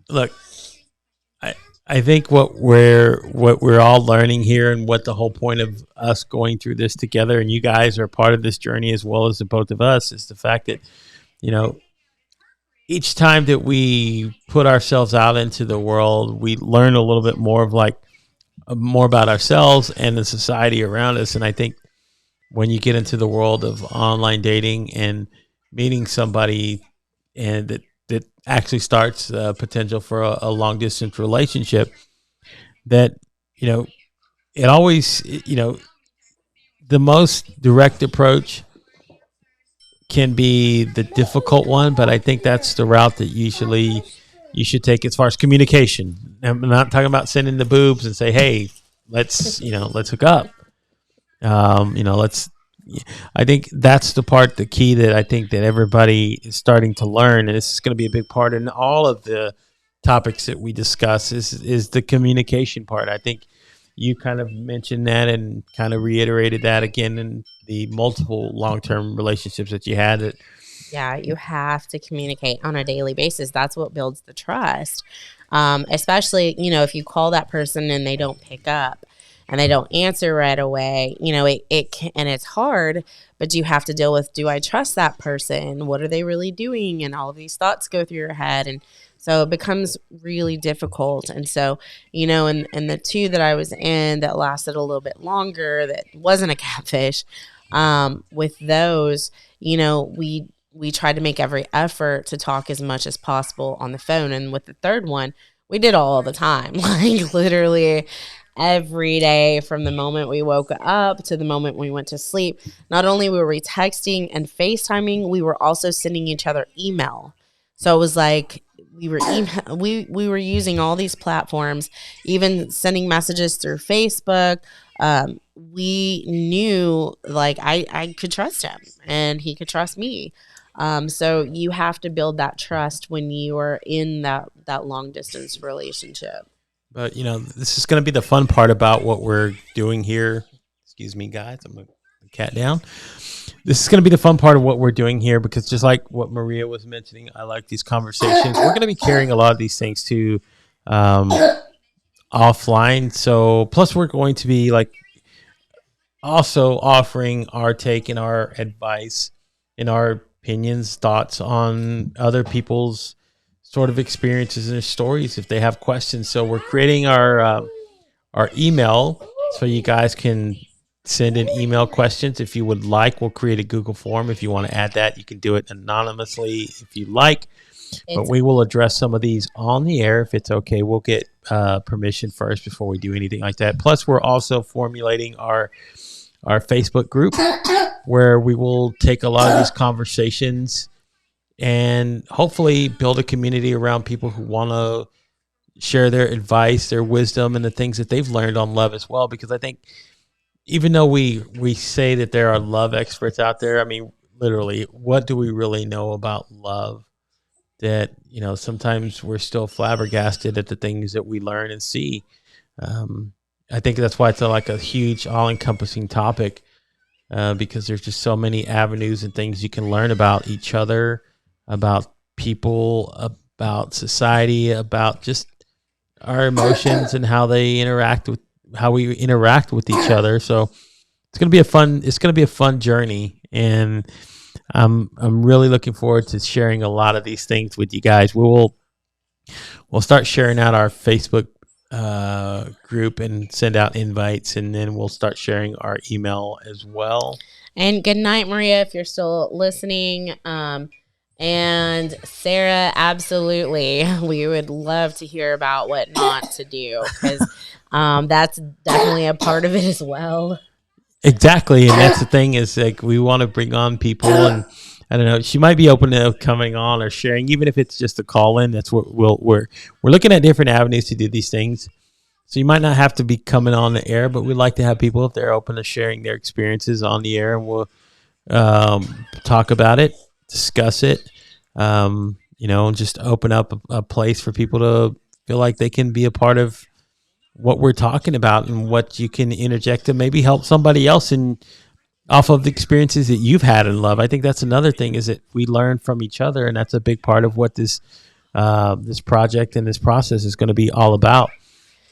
look, I think what we're all learning here, and what the whole point of us going through this together, and you guys are part of this journey as well as the both of us, is the fact that each time that we put ourselves out into the world, we learn a little bit more of more about ourselves and the society around us. And I think when you get into the world of online dating and meeting somebody, and that actually starts potential for a long distance relationship, that it always the most direct approach can be the difficult one, but I think that's the route that usually you should take as far as communication. I'm not talking about sending the boobs and say, hey, let's hook up. I think that's the key that I think that everybody is starting to learn, and this is going to be a big part in all of the topics that we discuss is the communication part. I think you kind of mentioned that and kind of reiterated that again in the multiple long-term relationships that you had. Yeah, you have to communicate on a daily basis. That's what builds the trust. Especially, if you call that person and they don't pick up and they don't answer right away, it can, and it's hard, but you have to deal with, do I trust that person? What are they really doing? And all of these thoughts go through your head. And so it becomes really difficult. And so, and the two that I was in that lasted a little bit longer, that wasn't a catfish, with those, we tried to make every effort to talk as much as possible on the phone. And with the third one, we did all the time, like literally every day from the moment we woke up to the moment we went to sleep. Not only were we texting and FaceTiming, we were also sending each other email. So it was like we were using all these platforms, even sending messages through Facebook. We knew like I could trust him and he could trust me. So you have to build that trust when you are in that long distance relationship. But this is going to be the fun part about what we're doing here. Excuse me, guys. I'm going to cat down. This is going to be the fun part of what we're doing here, because just like what Maria was mentioning, I like these conversations. We're going to be carrying a lot of these things to offline. So plus we're going to be like also offering our take and our advice and our opinions, thoughts on other people's sort of experiences and stories if they have questions. So we're creating our email so you guys can send in email questions if you would like. We'll create a Google form if you want to add that. You can do it anonymously if you like, but we will address some of these on the air if it's okay. We'll get permission first before we do anything like that. Plus, we're also formulating our Facebook group where we will take a lot of these conversations and hopefully build a community around people who want to share their advice, their wisdom, and the things that they've learned on love as well. Because I think even though we say that there are love experts out there, I mean, literally, what do we really know about love? That, sometimes we're still flabbergasted at the things that we learn and see. I think that's why it's like a huge all-encompassing topic, because there's just so many avenues and things you can learn about each other, about people, about society, about just our emotions and how we interact with each other. So it's gonna be a fun journey, and I'm really looking forward to sharing a lot of these things with you guys. We'll start sharing out our Facebook group and send out invites, and then we'll start sharing our email as well. And good night, Maria, if you're still listening. And Sarah, absolutely, we would love to hear about what not to do, because that's definitely a part of it as well. Exactly, and that's the thing is, like, we want to bring on people, and I don't know, she might be open to coming on or sharing, even if it's just a call in. That's what we're looking at different avenues to do these things. So you might not have to be coming on the air, but we'd like to have people, if they're open to sharing their experiences on the air, and we'll talk about it, discuss it, just open up a place for people to feel like they can be a part of what we're talking about, and what you can interject to maybe help somebody else off of the experiences that you've had in love. I think that's another thing, is that we learn from each other, and that's a big part of what this project and this process is going to be all about.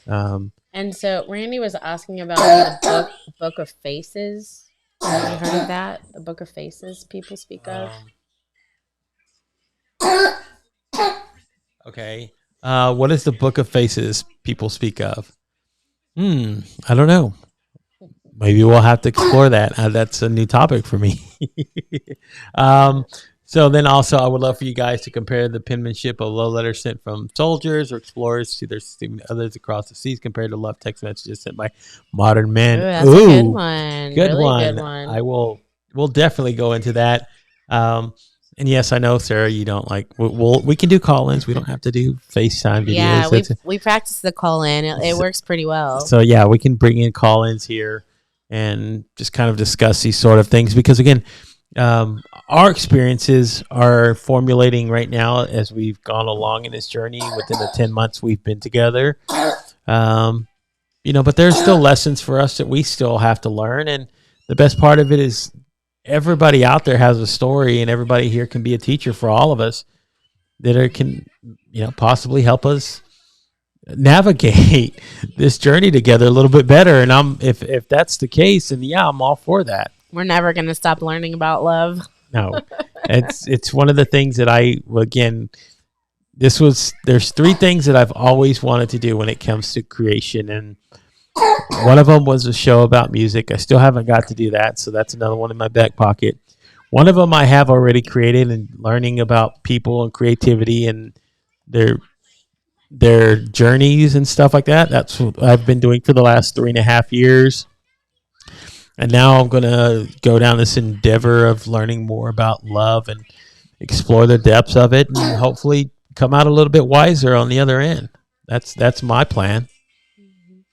And so Randy was asking about the book of faces. Have you heard of that? The book of faces people speak of. Okay. What is the book of faces people speak of? I don't know. Maybe we'll have to explore that. That's a new topic for me. So then also, I would love for you guys to compare the penmanship of love letters sent from soldiers or explorers to their significant others across the seas compared to love text messages sent by modern men. Ooh, that's a good one. Good Really one. good one. We'll definitely go into that. And yes, I know, Sarah, you don't like. We can do call-ins. We don't have to do FaceTime videos. Yeah, we practice the call-in. It works pretty well. So yeah, we can bring in call-ins here and just kind of discuss these sort of things, because again, our experiences are formulating right now as we've gone along in this journey within the 10 months we've been together. But there's still lessons for us that we still have to learn, and the best part of it is, everybody out there has a story, and everybody here can be a teacher for all of us that can, possibly help us navigate this journey together a little bit better. And if that's the case, then yeah, I'm all for that. We're never going to stop learning about love. No, it's one of the things that there's three things that I've always wanted to do when it comes to creation, and one of them was a show about music. I still haven't got to do that, so that's another one in my back pocket. One of them I have already created, and learning about people and creativity and their journeys and stuff like that. That's what I've been doing for the last 3.5 years. And now I'm going to go down this endeavor of learning more about love and explore the depths of it, and hopefully come out a little bit wiser on the other end. That's my plan.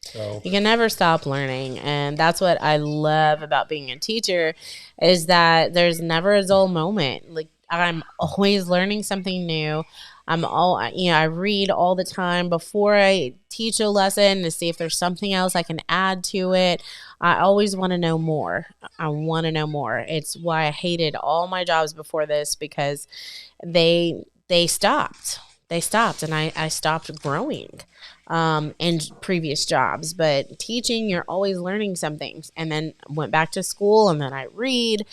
So. You can never stop learning, and that's what I love about being a teacher, is that there's never a dull moment. Like, I'm always learning something new. I read all the time before I teach a lesson to see if there's something else I can add to it. I always want to know more. I want to know more. It's why I hated all my jobs before this, because they stopped. They stopped, and I stopped growing in previous jobs. But teaching, you're always learning something. And then went back to school, and then I read.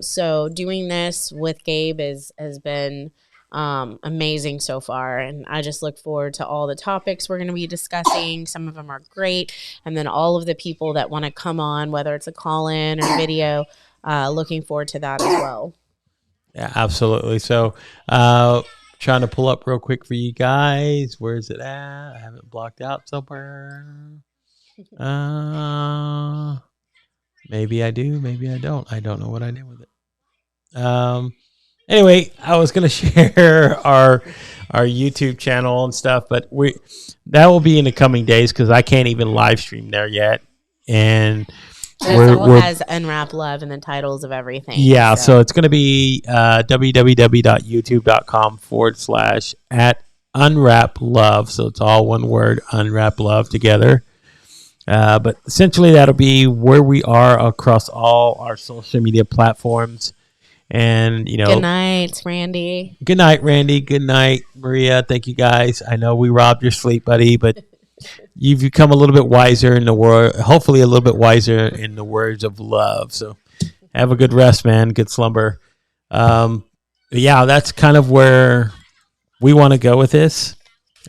So doing this with Gabe has been amazing so far, and I just look forward to all the topics we're going to be discussing. Some of them are great, and then all of the people that want to come on, whether it's a call-in or video, looking forward to that as well. Yeah, absolutely. So trying to pull up real quick for you guys. Where is it at? I have it blocked out somewhere. Maybe I do, maybe I don't. I don't know what I did with it. Anyway, I was gonna share our YouTube channel and stuff, but that will be in the coming days, because I can't even live stream there yet. And it has Unwrap Love in the titles of everything. Yeah, so it's gonna be www.youtube.com/@Unwrap Love. So it's all one word, Unwrap Love together. But essentially, that'll be where we are across all our social media platforms. And, Good night, Randy. Good night, Randy. Good night, Maria. Thank you, guys. I know we robbed your sleep, buddy, but you've become a little bit wiser in the world, hopefully a little bit wiser in the words of love. So have a good rest, man. Good slumber. Yeah, that's kind of where we want to go with this.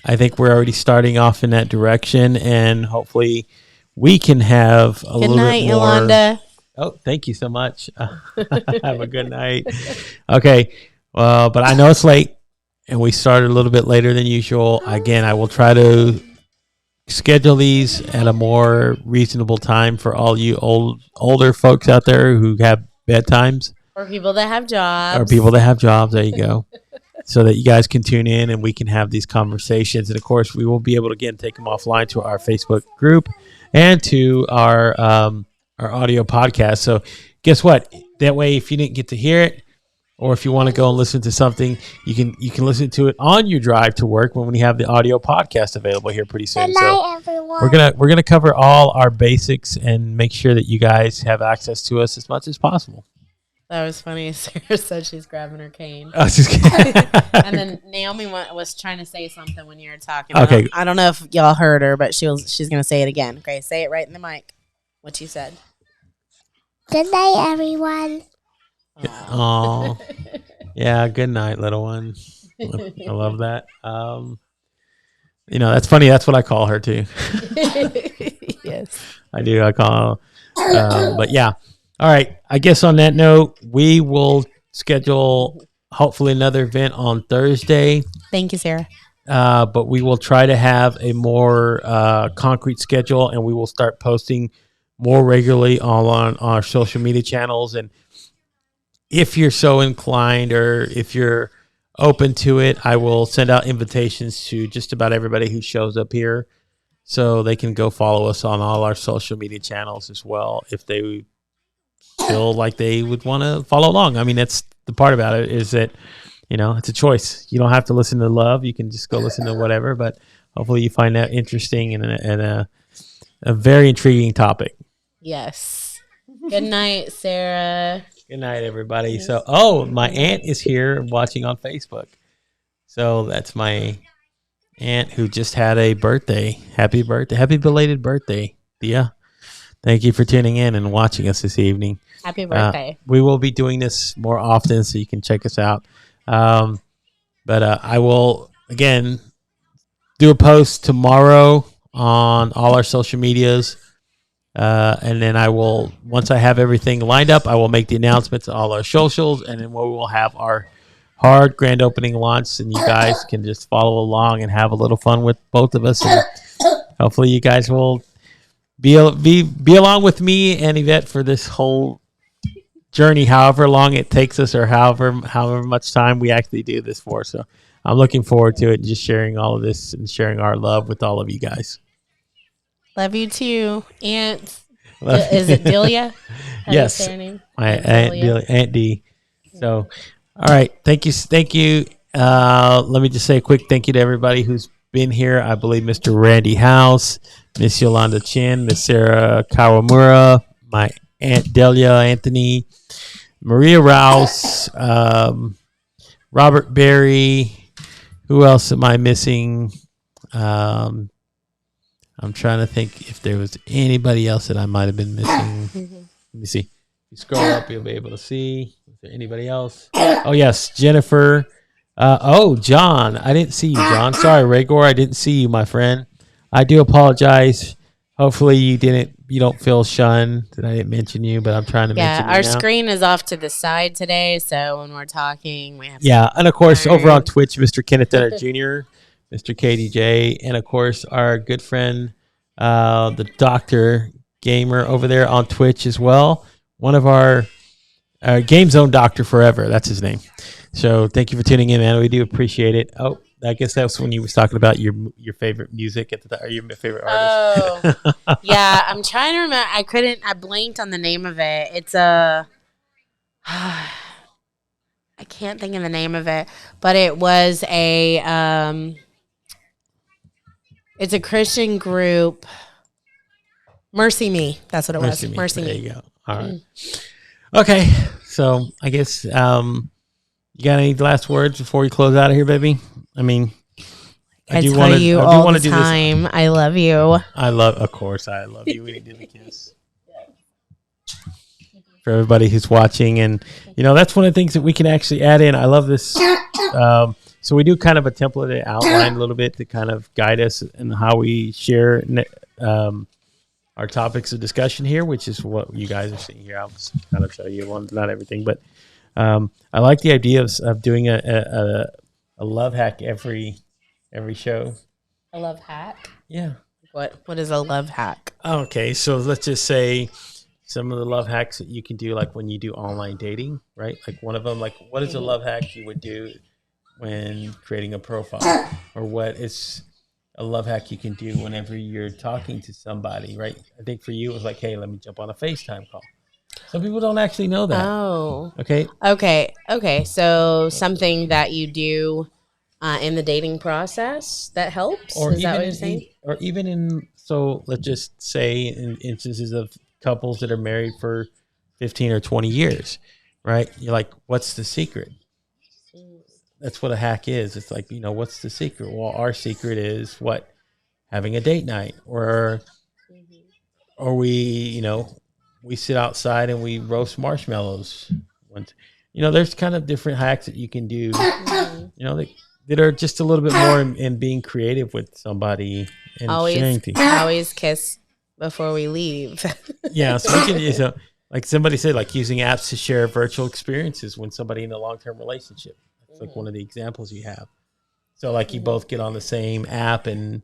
I think we're already starting off in that direction, and hopefully we can have a Good little night, bit more. Yolanda. Oh, thank you so much. Have a good night. Okay. But I know it's late, and we started a little bit later than usual. Again, I will try to schedule these at a more reasonable time for all you older folks out there who have bedtimes. Or people that have jobs. Or people that have jobs. There you go. So that you guys can tune in and we can have these conversations. And, of course, we will be able to, again, take them offline to our Facebook group and to our audio podcast. So guess what? That way, if you didn't get to hear it, or if you want to go and listen to something, you can listen to it on your drive to work when we have the audio podcast available here pretty soon. Good night, everyone. We're gonna cover all our basics and make sure that you guys have access to us as much as possible. That was funny. Sarah said she's grabbing her cane. I was just kidding. And then Naomi was trying to say something when you were talking. Okay. I don't know if y'all heard her, but she's going to say it again. Okay, say it right in the mic. What you said. Good night, everyone. Oh, yeah. Good night, little one. I love that. That's funny. That's what I call her too. Yes, I do. I call her. But yeah. All right. I guess on that note, we will schedule hopefully another event on Thursday. Thank you, Sarah. But we will try to have a more concrete schedule, and we will start posting more regularly on our social media channels. And if you're so inclined, or if you're open to it, I will send out invitations to just about everybody who shows up here, so they can go follow us on all our social media channels as well if they feel like they would want to follow along. I mean, that's the part about it, is that, it's a choice. You don't have to listen to love. You can just go listen to whatever, but hopefully you find that interesting and a very intriguing topic. Yes. Good night, Sarah. Good night, everybody. So, my aunt is here watching on Facebook. So that's my aunt who just had a birthday. Happy birthday. Happy belated birthday, Thea. Thank you for tuning in and watching us this evening. Happy birthday. We will be doing this more often, so you can check us out. But I will, again, do a post tomorrow on all our social medias. And then I will, once I have everything lined up, I will make the announcements on all our socials. And then we will have our hard grand opening launch. And you guys can just follow along and have a little fun with both of us. And hopefully you guys will be along with me and Yvette for this whole journey, however long it takes us, or however much time we actually do this for. So I'm looking forward to it, and just sharing all of this and sharing our love with all of you guys. Love you too, Aunt. Is it Delia? Yes, my Aunt D. So, all right, thank you. Let me just say a quick thank you to everybody who's been here. I believe Mr. Randy House, Miss Yolanda Chin, Miss Sarah Kawamura, my Aunt Delia Anthony, Maria Rouse, Robert Berry. Who else am I missing? I'm trying to think if there was anybody else that I might have been missing. Let me see. If you scroll up, you'll be able to see. Is there anybody else? Oh, yes, Jennifer. John. I didn't see you, John. Sorry, Ragor. I didn't see you, my friend. I do apologize. Hopefully you don't feel shunned that I didn't mention you, but I'm trying to mention you our now. screen is off to the side today, so when we're talking, we have and of course, over on Twitch, Mr. Kenneth Denner Jr., Mr. KDJ, and of course, our good friend, the Dr. Gamer over there on Twitch as well. One of our Game Zone Doctor Forever. That's his name. So thank you for tuning in, man. We do appreciate it. Oh, I guess that's when you was talking about your favorite music or your favorite artist. Oh, yeah. I'm trying to remember. I blinked on the name of it. It's I can't think of the name of it, but it was it's a Christian group. Mercy Me. That's what it was. Mercy Me. There you go. All right. Okay, so I guess you got any last words before we close out of here, baby? I mean, I do tell wanna- you I do all wanna the do this. time, I love you. Of course, I love you. We need to do the kiss. For everybody who's watching, and that's one of the things that we can actually add in. I love this. So we do kind of a template outline a little bit to kind of guide us in how we share our topics of discussion here, which is what you guys are seeing here. I'll just kind of show you one, not everything, but I like the idea of doing a love hack every show. A love hack. Yeah. What is a love hack? Okay, so let's just say some of the love hacks that you can do, like when you do online dating, right? Like one of them, like what is a love hack you would do when creating a profile, or what is a love hack you can do whenever you're talking to somebody, right? I think for you it was like, hey, let me jump on a FaceTime call. Some people don't actually know that. Oh. Okay. So something that you do in the dating process that helps? Is that what you're saying? Or even in, so let's just say in instances of couples that are married for 15 or 20 years, right? You're like, what's the secret? That's what a hack is. It's like, what's the secret? Well, our secret is what? Having a date night, or we sit outside and we roast marshmallows. There's kind of different hacks that you can do, that are just a little bit more in being creative with somebody and sharing things. Always kiss before we leave. Yeah, so we can, like somebody said, like using apps to share virtual experiences when somebody in a long-term relationship. That's like one of the examples you have. So like you both get on the same app and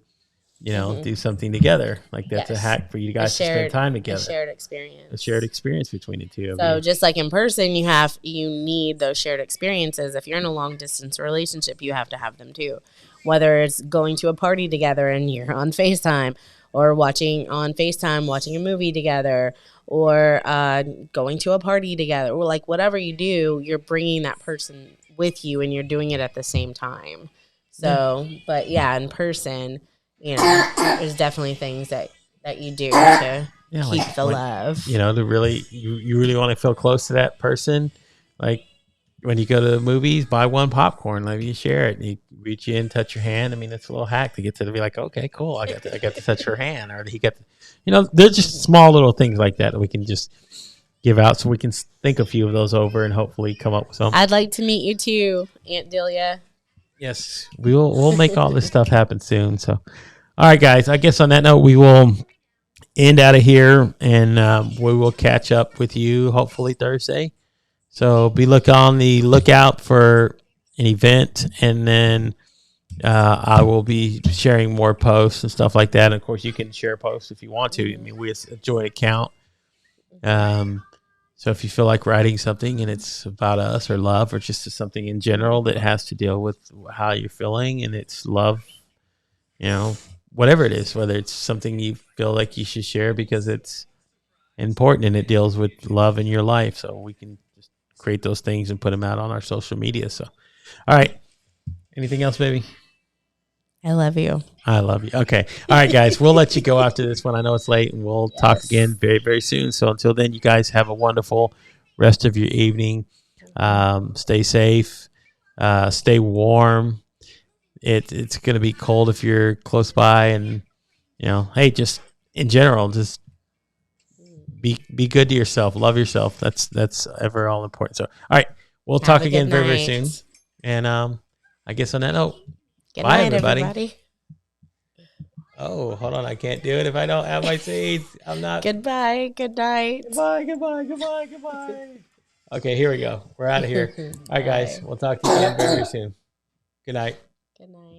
do something together. Like that's a hack for you guys to spend time together. A shared experience. A shared experience between the two of you. So just like in person, you need those shared experiences. If you're in a long distance relationship, you have to have them too. Whether it's going to a party together and you're on FaceTime, or watching a movie together, or going to a party together, or like whatever you do, you're bringing that person with you and you're doing it at the same time. So, but yeah, in person, there's definitely things that you do to keep the love. To really, you really want to feel close to that person. Like when you go to the movies, buy one popcorn, let you share it. And you reach in, touch your hand. I mean, it's a little hack to get to be like, okay, cool. I got to touch her hand, or he got, there's just small little things like that we can just give out, so we can think a few of those over and hopefully come up with something. I'd like to meet you too, Aunt Delia. Yes, we'll make all this stuff happen soon. So, all right, guys. I guess on that note, we will end out of here, and we will catch up with you hopefully Thursday. So be on the lookout for an event, and then I will be sharing more posts and stuff like that. And of course, you can share posts if you want to. I mean, it's a joint account. So if you feel like writing something and it's about us or love, or just something in general that has to deal with how you're feeling and it's love, whatever it is, whether it's something you feel like you should share because it's important and it deals with love in your life. So we can just create those things and put them out on our social media. So, all right. Anything else, baby? I love you. I love you. Okay. All right, guys. We'll let you go after this one. I know it's late, and we'll talk again very, very soon. So until then, you guys have a wonderful rest of your evening. Stay safe. Stay warm. It's going to be cold if you're close by. And, hey, just in general, just be good to yourself. Love yourself. That's ever all important. So, all right. We'll talk again very, very soon. And I guess on that note, Good bye, night, everybody. Oh, hold on. I can't do it if I don't have my seeds. I'm not. Goodbye. Good night. Goodbye. Okay, here we go. We're out of here. All right, guys. We'll talk to you again very, very soon. Good night. Good night.